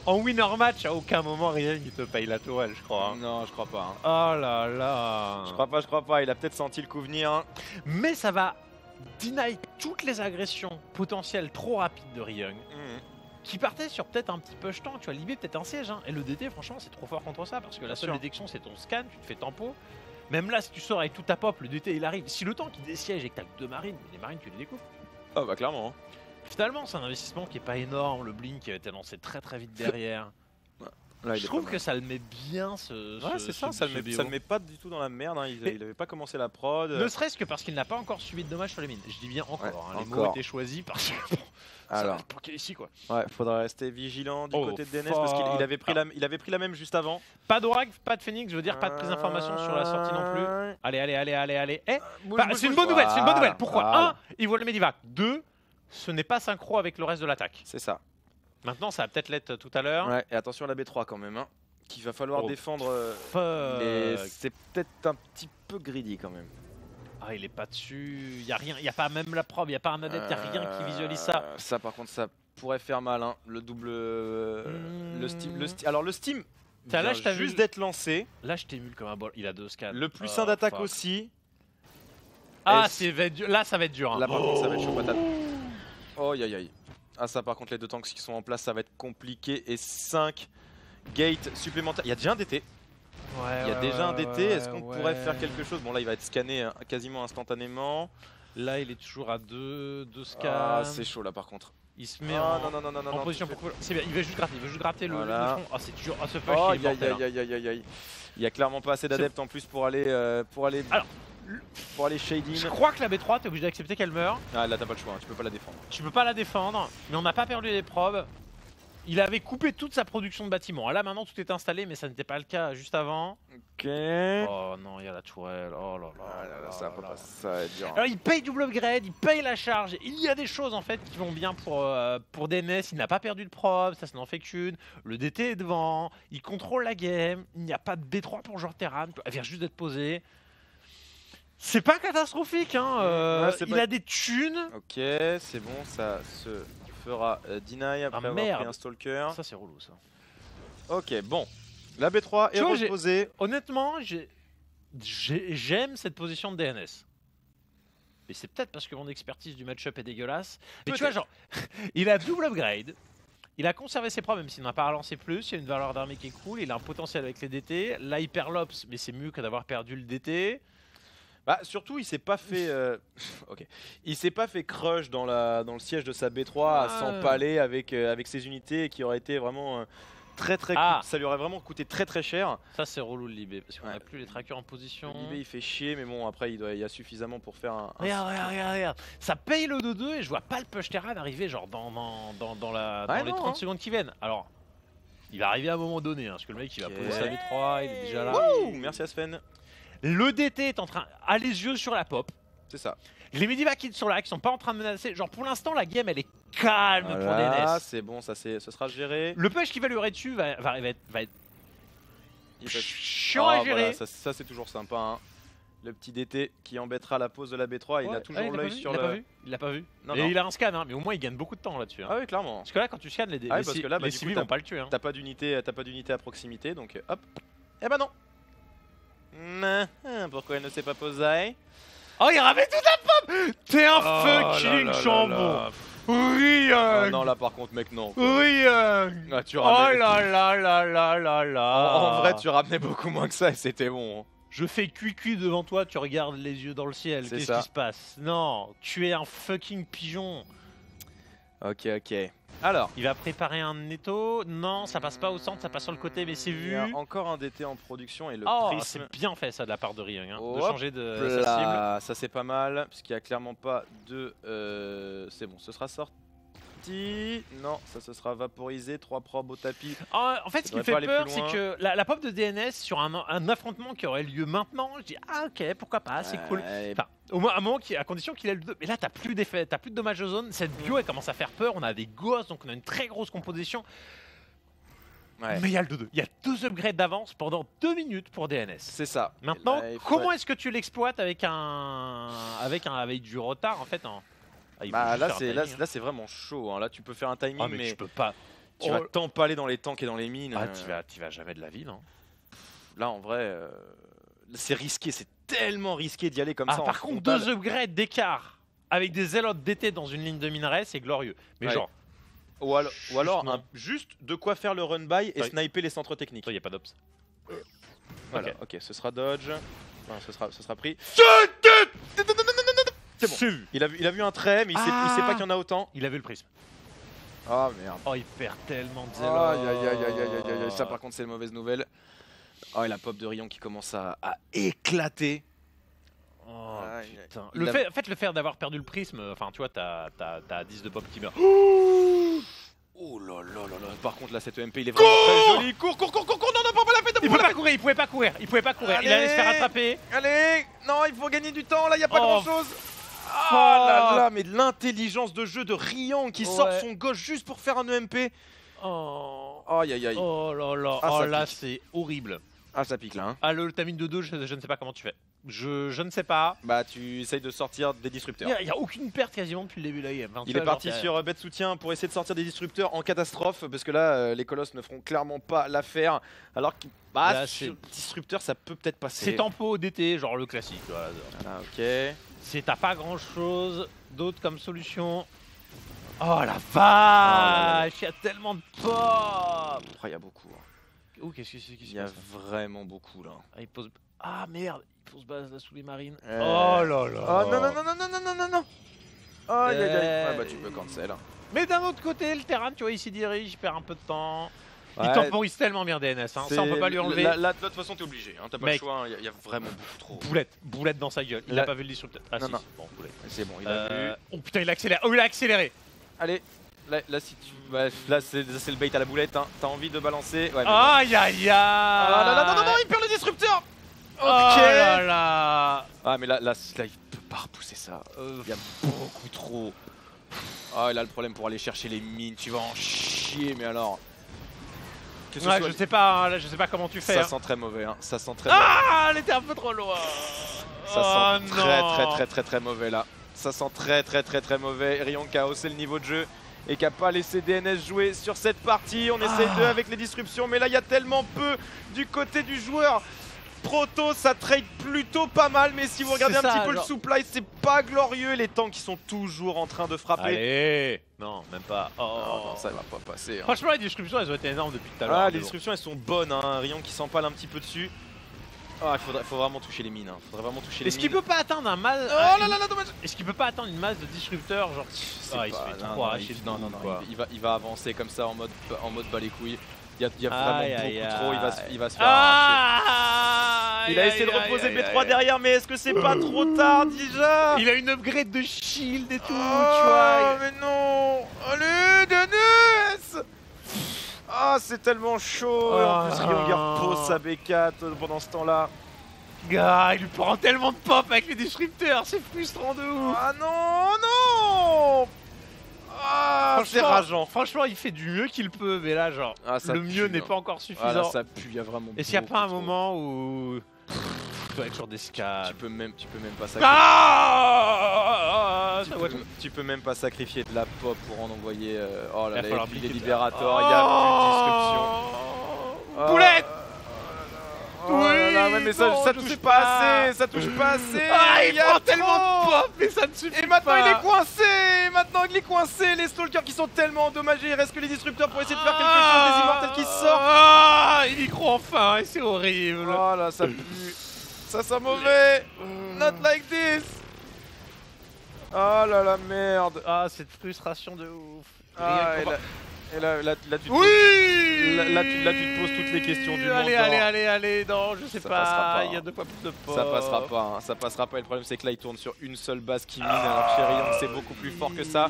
En winner match, à aucun moment Ryan il te paye la tourelle, je crois. hein. Non, je crois pas. Hein. Oh là là. Je crois pas. Il a peut-être senti le coup venir. Hein. Mais ça va deny toutes les agressions potentielles trop rapides de Ryung qui partait sur peut-être un petit push tank, tu vois, Libé peut-être un siège, hein. Et le DT franchement c'est trop fort contre ça parce que la seule sûr. détection c'est ton scan, tu te fais tempo. Même là si tu sors avec tout ta pop, le DT il arrive. Si le tank il désiège et que t'as que deux marines, les marines tu les découpes. Ah bah clairement. Hein. Finalement, c'est un investissement qui est pas énorme. Le Blink qui a été lancé très très vite derrière. Là, Je trouve que ça le met bien ce. Ouais, c'est ça, ça le met pas du tout dans la merde. Hein. Il avait pas commencé la prod. Ne serait-ce que parce qu'il n'a pas encore subi de dommages sur les mines. Je dis bien encore. Ouais, Hein, les encore. mots étaient choisis parce que. Ça va Alors, être planqué ici quoi. ouais, faudrait rester vigilant du Oh, côté de DNS parce qu'il fuck. avait pris la même juste avant. Pas d'Orag, pas de Phoenix, je veux dire pas de prise d'information sur la sortie non plus. Allez, allez, allez, allez, allez. Eh, bah, c'est une bonne nouvelle, c'est une bonne nouvelle. Pourquoi Voilà. 1, il voit le Medivac. 2, ce n'est pas synchro avec le reste de l'attaque. C'est ça. Maintenant, ça va peut-être l'être tout à l'heure. Ouais, et attention à la B3 quand même. Hein, qu'il va falloir Oh, défendre. Fuck. Mais c'est peut-être un petit peu greedy quand même. Ah, il est pas dessus. Il y a rien, il y a pas même la probe, il y a pas un adepte, il y a rien qui visualise ça. Ça par contre ça pourrait faire mal. Hein. Le double. Le Steam. Alors le Steam. Là, vient je t'ai juste vu. d'être lancé. Là, je t'émule comme un bol. Il a 2 scans. Le plus Oh, 1 d'attaque fuck. aussi. Ah, Est-ce- là, ça va être dur. Hein. Là par contre ça va être chaud patate. Oh aïe aïe. Ah ça par contre les deux tanks qui sont en place ça va être compliqué. Et 5 gates supplémentaires. Il y a déjà un DT. Ouais, Il y a déjà un DT. Est-ce qu'on ouais. pourrait faire quelque chose? Bon là il va être scanné hein, quasiment instantanément. Là, il est toujours à 2 scans. Ah c'est chaud là par contre. Il se met Ah, en, non, non, non, non, en non, position tu pour. C'est bien, il veut juste gratter le Voilà. front. Ah, c'est dur. Ah, ce flash, Oh, il est aïe mortel. aïe aïe aïe aïe aïe. Il y a clairement pas assez d'adeptes en plus pour aller Alors, shading. Je crois que la B3, t'es obligé d'accepter qu'elle meurt. Ah là t'as pas le choix, hein, tu peux pas la défendre. Tu peux pas la défendre, mais on n'a pas perdu les probes. Il avait coupé toute sa production de bâtiments. Là maintenant tout est installé, mais ça n'était pas le cas juste avant. Ok. Oh non, il y a la tourelle. Oh là là. Ah là là, ça va pas là. passer, ça va être dur. Alors il paye double upgrade, il paye la charge. Il y a des choses en fait qui vont bien pour DNS. Il n'a pas perdu de probe, ça n'en fait qu'une. Le DT est devant, il contrôle la game. Il n'y a pas de D3 pour joueur Terran. Elle vient juste d'être posée. C'est pas catastrophique, hein. Ouais, c'est Il pas- a des thunes. Ok, c'est bon, ça se fera deny après avoir merde. pris un stalker. Ça c'est relou ça. Ok, bon. La B3 est Tu vois, reposée. Honnêtement, j'aime cette position de DNS. Mais c'est peut-être parce que mon expertise du match-up est dégueulasse. Mais tu vois, genre, il a double upgrade. Il a conservé ses probes, même s'il n'a pas relancé plus. Il y a une valeur d'armée qui est cool. Il a un potentiel avec les DT. Là, il perd l'Ops, mais c'est mieux que d'avoir perdu le DT. Bah surtout il s'est pas fait ok. Il s'est pas fait crush dans le siège de sa B3 à s'empaler avec ses unités qui aurait été vraiment très ça lui aurait vraiment coûté très très cher. Ça, c'est relou le Libé, parce qu'on Ouais. n'a plus les trackers en position. L'IB il fait chier mais bon après il y a suffisamment pour faire un Regarde. Ça paye le 2-2 et je vois pas le push Terran arriver genre dans les 30 secondes qui viennent. Alors, il va arriver à un moment donné, hein, parce que le mec il va Ok. poser sa V3, il est déjà là. Wouh, merci à Sven. Le DT est en train, a les yeux sur la pop. C'est ça. Les Medivac qui sont là, qui sont pas en train de menacer. Genre pour l'instant, la game elle est calme pour Voilà, DNS. c'est bon, ça sera géré. Le push qui va lui rester dessus va être Il va- chiant Ah, à gérer. voilà, ça c'est toujours sympa. Hein. Le petit DT qui embêtera la pose de la B3, il a Ouais. toujours Ah, il l'a l'œil pas vu, sur il l'a pas le. vu. Il l'a pas vu. Non, Et non. il a un scan, hein, mais au moins il gagne beaucoup de temps là-dessus. Hein. Ah oui, clairement. Parce que là, quand tu scans, les Ah oui, parce que là, bah, du coup, civils t'as- vont pas le tuer. Hein. T'as pas d'unité à proximité, donc hop. Eh ben non. Pourquoi elle ne s'est pas posée? Oh, il ramène toute la pomme. T'es un fucking chambon. Oui, Oh non, là par contre, mec, non. oui. Ah, tu Oh ramenais- là là là là là là. En vrai, tu ramenais beaucoup moins que ça et c'était bon. Je fais cuicui devant toi, tu regardes les yeux dans le ciel. C'est Qu'est-ce ça. qui se passe? Non, tu es un fucking pigeon. Ok. Alors. Il va préparer un netto. Non, ça passe pas au centre, ça passe sur le côté, mais c'est Il vu. y a encore un DT en production et le Oh, prisme. c'est bien fait ça de la part de Ryung, hein, de Hop changer de sa cible. Là, ça c'est pas mal, puisqu'il n'y a clairement pas de... c'est bon, ce sera sorti. Non, ça se sera vaporisé, 3 probes au tapis. En fait, ce qui me devrait fait pas aller peur, plus c'est loin. que la pop de DNS sur un affrontement qui aurait lieu maintenant, je dis ah ok, pourquoi pas, c'est cool. Ouais, Enfin, au moins, à un moment, à condition qu'il ait le 2. Mais là, t'as plus d'effet, t'as plus de dommages aux zones. Cette bio, elle commence à faire peur. On a des gosses, donc on a une très grosse composition. ouais. Mais il y a le 2-2. Il y a 2 upgrades d'avance pendant 2 minutes pour DNS. C'est ça. Maintenant, Et là, il faudrait- comment est-ce que tu l'exploites avec du retard en fait Ah, il faut Bah juste là faire un c'est timing, hein. là c'est vraiment chaud. Hein. Là tu peux faire un timing, Ah, mais mais je peux pas. tu vas t'empaler dans les tanks et dans les mines. Ah, t'y vas jamais de la vie, non? Là en vrai, c'est risqué, c'est tellement risqué d'y aller comme Ah, ça. en par contre, frontal. 2 upgrades d'écart avec des zélotes d'été dans une ligne de minerai, c'est glorieux. Mais Ouais. genre, Ou alors Justement. juste de quoi faire le run by et Ouais. sniper les centres techniques. il n'y a pas d'ops. Voilà, ok, ce sera dodge. Enfin, ce sera pris. C'est bon. C'est vu. Il a vu un trait, mais il sait pas qu'il y en a autant. Il a vu le prisme. Ah merde. Oh, il perd tellement de zèle. Aïe aïe aïe aïe aïe aïe aïe. Ça par contre c'est une mauvaise nouvelle. Oh et la pop de Rion qui commence à éclater. Oh Aïe, putain. il a- Le fait d'avoir perdu le prisme, enfin tu vois, t'as 10 de pop qui meurt. Oh là là là là. Par contre là cette EMP il est vraiment très joli. Cours non non pas la peine de Il pouvait pas courir, il pouvait pas courir. Il allait se faire Allez. attraper. Allez. Non il faut gagner du temps là y a pas Oh, grand chose. Ah là là mais l'intelligence de jeu de Rion qui sort Ouais. son gauche juste pour faire un EMP. Oh. Aïe aïe aïe. Oh là là, Ah, oh ça là pique. c'est horrible. Ah ça pique là hein. Ah le tamine de 2, je ne sais pas comment tu fais. Je ne sais pas. Bah tu essayes de sortir des disrupteurs. Il y a aucune perte quasiment depuis le début de la game. Enfin, tu Il est vois, parti genre, sur bet soutien pour essayer de sortir des disrupteurs en catastrophe parce que là les colosses ne feront clairement pas l'affaire alors que Là, sur disrupteur ça peut peut-être passer. c'est tempo DT, genre le classique. Voilà. Ah ok. C'est t'as pas grand chose d'autre comme solution. Oh la vache, il y a tellement de pop. Oh, il y a beaucoup. hein. Oh qu'est-ce que c'est Il y a vraiment beaucoup là. Ah, il pose... Ah merde, il pose base là sous les marines. Euh. Oh là là. Oh non non non non non non non non non. Aïe aïe aïe. Euh. Ouais bah tu peux cancel. Mais d'un autre côté, le terrain, tu vois, il s'y dirige, il perd un peu de temps. Il Ouais, temporise tellement bien DNS, hein. Ça on peut pas lui enlever. Là de toute façon t'es obligé. Hein. T'as pas le Mec. choix. Il y a vraiment beaucoup trop. Boulette dans sa gueule. Il Là- a pas vu le disrupteur. Ah Non, si, non. si. Bon, boulette. C'est bon il a vu. Oh putain, il accélère. Oh, il a accéléré. Allez. Là si tu. Bah, là c'est le bait à la boulette. Hein. T'as envie de balancer. Ouais, mais bon. Aïe aïe aïe. Ah là là non non non il perd le disrupteur. Oh là là. Ah mais là il peut pas repousser ça. Il y a beaucoup trop. Ah et là le problème pour aller chercher les mines, tu vas en chier mais alors. Que ce Ouais, soit- je sais pas, hein, là, je sais pas comment tu fais. Ça hein. sent très mauvais hein. Ça sent très mauvais. Ah, elle était un peu trop loin. Ça sent Oh, très non. très très très très mauvais là. Ça sent très très très très mauvais. Rion qui a haussé le niveau de jeu et qui a pas laissé DNS jouer sur cette partie. On essaye de avec les disruptions mais là il y a tellement peu du côté du joueur. Proto ça trade plutôt pas mal mais si vous regardez C'est un ça, petit peu genre. le supply c'est pas glorieux. Les tanks qui sont toujours en train de frapper. Allez. Non, même pas. Oh. Ah, non, ça va pas passer. hein. Franchement, les disruptions, elles ont été énormes depuis tout à l'heure. Ah, mais les bon. disruptions elles sont bonnes, hein. Rion qui s'empale un petit peu dessus. Ah, faut vraiment toucher les mines. Hein. Faudrait vraiment toucher les Est-ce qu'il mines. peut pas atteindre un mal Oh là là là, dommage. Est-ce qu'il peut pas atteindre une masse de disrupteurs genre C'est Ah, il se pas- fait non, trop non, arracher le non, bout, non, non, quoi. il va avancer comme ça en mode bas les couilles. Il y a vraiment Aïe, beaucoup aïe, trop. aïe. Il va se faire arracher. Ah Il a essayé de reposer B3 derrière, mais est-ce que c'est pas trop tard déjà? Il a une upgrade de shield et tout, tu Oh, vois. mais non. Allez, Dennis. Ah, c'est tellement chaud. Et en plus, Rion il repose sa B4 pendant ce temps-là. Gars, il lui prend tellement de pop avec les disrupteurs, c'est frustrant de ouf. Ah non, non. Ah, c'est rageant. Franchement, il fait du mieux qu'il peut, mais là, genre, Ah, ça le mieux pue, n'est hein. pas encore Ah suffisant. là, ça pue, il y a vraiment. Est-ce qu'il n'y a pas un beaucoup trop. moment où tu dois être sur des scats Tu peux même pas sacrifier. Ah Tu peux même pas sacrifier de la pop pour en envoyer. Oh là Il va là, et falloir puis les piquer de- libérateurs, il y a plus de disruption. Oh. Boulette. Oh là là, ouais, mais ça non, je touche sais pas pas. assez, ça touche pas assez. Ah, il y a prend tellement trop. de pop, mais ça ne suffit Et maintenant pas. il est coincé. Maintenant il est coincé. Les stalkers qui sont tellement endommagés. Il reste que les disrupteurs pour essayer de faire quelque chose. Des immortels qui sortent. Ah, il y croit enfin, et c'est horrible. Oh là, ça pue. Ça sent mauvais. Not like this. Oh là la merde. Ah, cette frustration de ouf. Ah, Rien et là, tu te Oui. Là, tu te poses toutes les questions du monde. Allez, genre, allez, non, je sais Ça passera pas. pas, Il y a hein. 2 fois plus de pop. Ça passera pas, hein, ça passera pas. Et le problème c'est que là il tourne sur une seule base qui mine. Alors chez Rion c'est beaucoup plus fort que ça.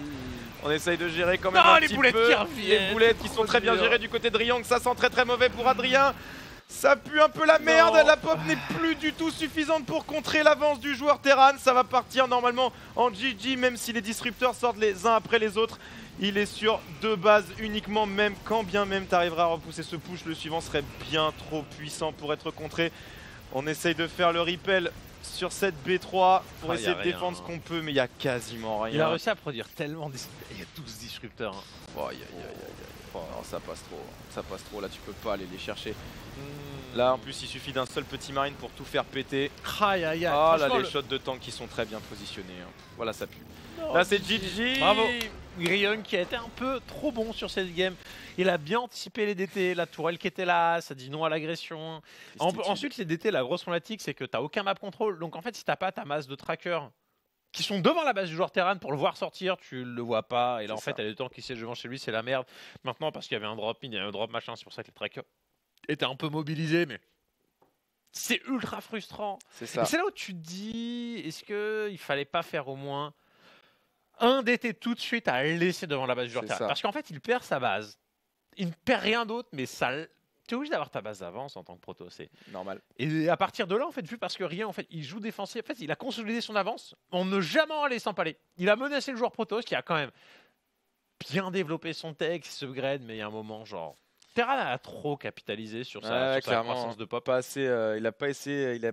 On essaye de gérer quand même Non, un les petit boulettes peu. qui reviennent, Les boulettes qui c'est sont trop très bien dur. gérées du côté de Rion. Ça sent très très mauvais pour Adrien. Ça pue un peu la merde. Non. La pop n'est plus du tout suffisante pour contrer l'avance du joueur Terran. Ça va partir normalement en GG même si les disrupteurs sortent les uns après les autres. Il est sur 2 bases uniquement, même quand bien même tu arriveras à repousser ce push, le suivant serait bien trop puissant pour être contré. On essaye de faire le repel sur cette B3 pour Ah, y a essayer de rien, défendre ce hein. qu'on peut, mais il y a quasiment rien. Il a réussi à produire tellement de... Il y a 12 disrupteurs. Hein. Oh, aïe, aïe, aïe, aïe, aïe. Oh, non, ça passe trop, là tu peux pas aller les chercher. Là en plus il suffit d'un seul petit marine pour tout faire péter. Aïe, aïe, aïe. Ah là Franchement, les le- shots de tank qui sont très bien positionnés. Hein. Voilà ça pue. Non, Là c'est GG. Bravo. Grion qui a été un peu trop bon sur cette game. Il a bien anticipé les DT, la tourelle qui était là, ça dit non à l'agression. Ensuite, les DT, la grosse problématique, c'est que t'as aucun map control. Donc en fait, si t'as pas ta masse de tracker qui sont devant la base du joueur Terran pour le voir sortir, tu le vois pas. Et là, en C'est fait, il y a des temps qui siègent devant chez lui, c'est la merde. Maintenant, parce qu'il y avait un drop mid, il y a un drop machin, c'est pour ça que les trackers étaient un peu mobilisés, mais c'est ultra frustrant. C'est ça. Et c'est là où tu te dis, est-ce qu'il fallait pas faire au moins un DT tout de suite à laisser devant la base du joueur C'est Terran? ça. Parce qu'en fait, il perd sa base. Il ne perd rien d'autre, mais ça. Tu es obligé d'avoir ta base d'avance en tant que proto. Normal. Et à partir de là, en fait, vu parce que rien, en fait, il joue défensif. En fait, il a consolidé son avance en ne jamais en laissant pas aller. Il a menacé le joueur Protoss qui a quand même bien développé son tech, ce grade, mais il y a un moment, genre. Terran a trop capitalisé sur sa Clairement, croissance de pop. pas assez, il a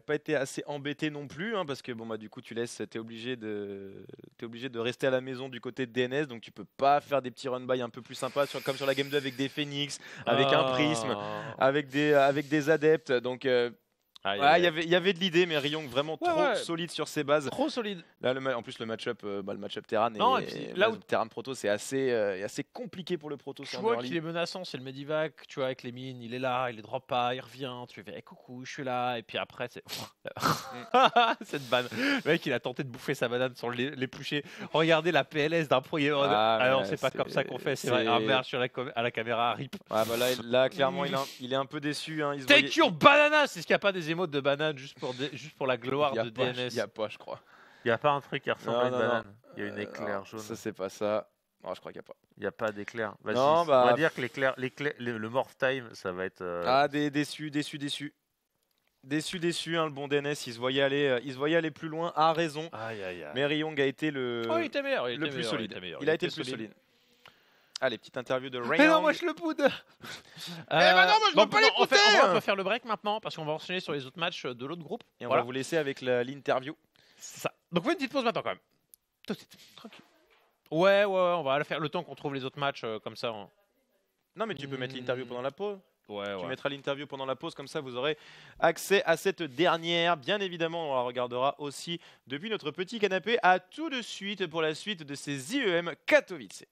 pas été assez embêté non plus, hein, parce que bon bah du coup t'es obligé de rester à la maison du côté de DNS, donc tu peux pas faire des petits run by un peu plus sympas comme sur la game 2 avec des Phoenix, avec un prisme, avec des adeptes, donc il y avait de l'idée, mais Ryong vraiment trop solide sur ses bases. Trop solide. Là, en plus le match-up Terran Non, et puis, là où Terran Proto, c'est assez compliqué pour le Proto. Tu vois qu'il est menaçant, c'est le Medivac, tu vois, avec les mines, il est là, il les drop pas, il revient, tu fais hey, coucou, je suis là, et puis après, c'est. Cette banane. Le mec, il a tenté de bouffer sa banane sans l'éplucher. Regardez la PLS d'un pro. Alors, c'est pas comme ça qu'on fait, c'est vrai. Ah merde, sur à la caméra, rip. Ah bah là clairement, il est un peu déçu. Hein. Take your banana. C'est ce qu'il n'y a pas des émotes de banane juste pour la gloire de DNS. Il n'y a pas, je crois. Il n'y a pas un truc qui ressemble à une banane. Il y a une éclair jaune. Ça, c'est pas ça. Non, je crois qu'il n'y a pas. Il n'y a pas d'éclair. Non, on va dire que le morph time, ça va être. Déçu. Déçu, hein, le bon DNS. Il se voyait aller plus loin, à raison. Aïe. Mais Ryong a été le plus solide. Il a été le plus solide. Allez, petite interview de Ryong. Mais non, moi je le boude. non, moi je veux pas l'écouter. On va faire le break maintenant parce qu'on va enchaîner sur les autres matchs de l'autre groupe. Et on va vous laisser avec l'interview. C'est ça. Donc on fait une petite pause maintenant quand même. Tout de suite. Tranquille. Ouais, on va faire le temps qu'on trouve les autres matchs comme ça. Non, mais tu peux mettre l'interview pendant la pause. Tu mettras l'interview pendant la pause, comme ça vous aurez accès à cette dernière. Bien évidemment, on la regardera aussi depuis notre petit canapé. À tout de suite pour la suite de ces IEM Katowice.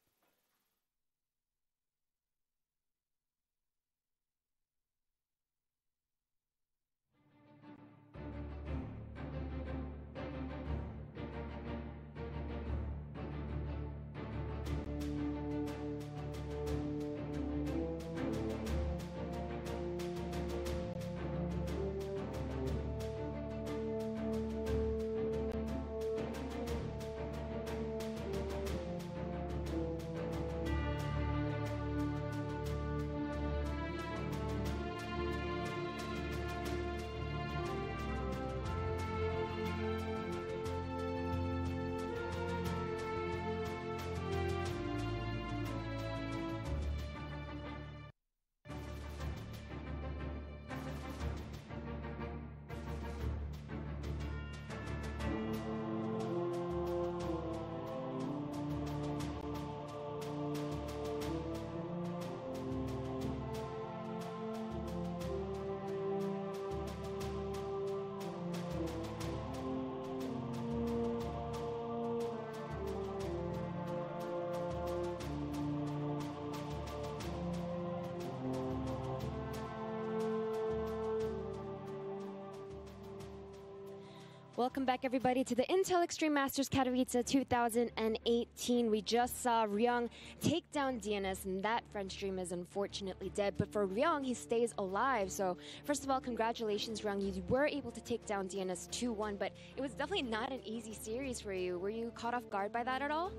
Welcome back, everybody, to the Intel Extreme Masters Katowice 2018. We just saw Ryong take down DNS, and that French stream is unfortunately dead. But for Ryong, he stays alive. So, first of all, congratulations, Ryong. You were able to take down DNS 2-1, but it was definitely not an easy series for you. Were you caught off guard by that at all?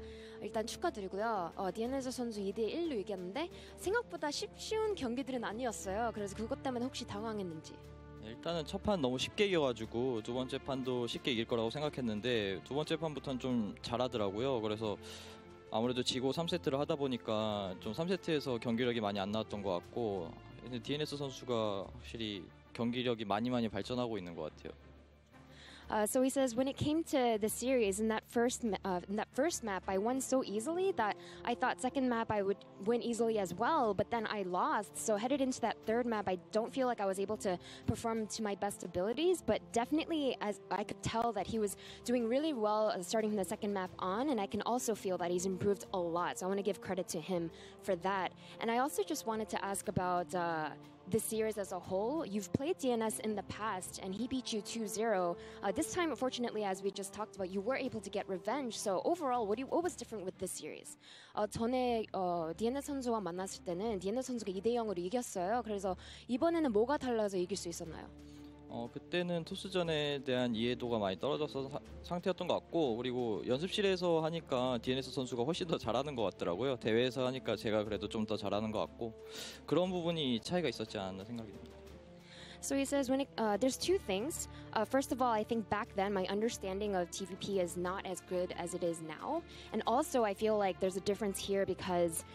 일단 축하드리고요. DNS 선수 2대1로 이겼는데 생각보다 쉬운 경기들은 아니었어요. 그래서 그것 때문에 혹시 당황했는지. 일단은 첫 판 너무 쉽게 이겨가지고 두 번째 판도 쉽게 이길 거라고 생각했는데 두 번째 판부터는 좀 잘하더라고요. 그래서 아무래도 지고 3세트를 하다 보니까 좀 3세트에서 경기력이 많이 안 나왔던 것 같고 DNS 선수가 확실히 경기력이 많이 발전하고 있는 것 같아요. So he says, when it came to the series in that first map, I won so easily that I thought second map I would win easily as well, but then I lost. So headed into that third map, I don't feel like I was able to perform to my best abilities, but definitely as I could tell that he was doing really well starting from the second map on, and I can also feel that he's improved a lot. So I want to give credit to him for that. And I also just wanted to ask about the series as a whole. You've played DNS in the past, and he beat you 2-0. This time, unfortunately, as we just talked about, you were able to get revenge. So overall, what was different with this series? 전에 DNS 선수와 만났을 때는 DNS 선수가 2대0으로 이겼어요. 그래서 이번에는 뭐가 달라서 이길 수 있었나요? 그때는 토스전에 대한 이해도가 많이 떨어져서 상태였던 것 같고, 그리고 연습실에서 하니까 DNS 선수가 훨씬 더 잘하는 것 같더라고요. 대회에서 하니까 제가 그래도 좀 더 잘하는 것 같고, 그런 부분이 차이가 있었지 않나 생각이 듭니다. So he says there's two things. First of all, I think back then my understanding of TVP is not as good as it is now. And also I feel like there's a difference here because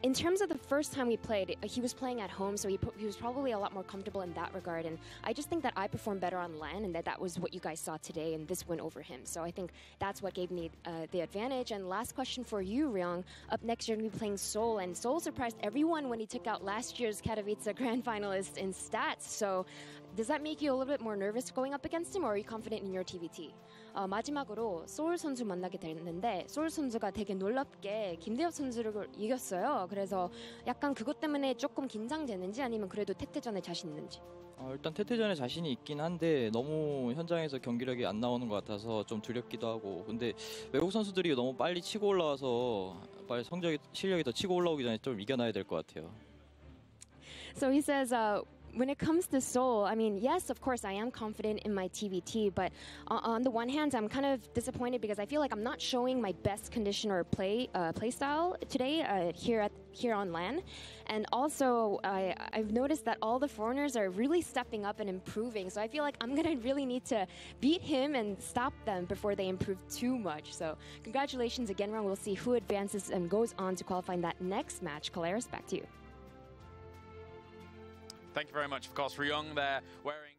in terms of the first time we played, he was playing at home, so he was probably a lot more comfortable in that regard. And I just think that I performed better on LAN, and that was what you guys saw today, and this win over him. So I think that's what gave me the advantage. And last question for you, Ryong. Up next, you're going to be playing Seoul, and Seoul surprised everyone when he took out last year's Katowice Grand Finalist in stats. So does that make you a little bit more nervous going up against him, or are you confident in your TVT? 마지막으로 소울 선수 만나게 됐는데 소울 선수가 되게 놀랍게 김대엽 선수를 이겼어요. 그래서 약간 그것 때문에 조금 긴장되는지 아니면 그래도 태태전에 자신 있는지? 일단 태태전에 자신이 있긴 한데 너무 현장에서 경기력이 안 나오는 것 같아서 좀 두렵기도 하고, 근데 외국 선수들이 너무 빨리 치고 올라와서 빨리 실력이 더 치고 올라오기 전에 좀 이겨놔야 될 것 같아요. So he says when it comes to Seoul, I mean, yes, of course, I am confident in my TVT, but on the one hand, I'm kind of disappointed because I feel like I'm not showing my best condition or play style today here on LAN. And also, I've noticed that all the foreigners are really stepping up and improving. So I feel like I'm gonna really need to beat him and stop them before they improve too much. So congratulations again, Ryong. We'll see who advances and goes on to qualify in that next match. Kalaris, back to you. Thank you very much. Of course, Ryong there wearing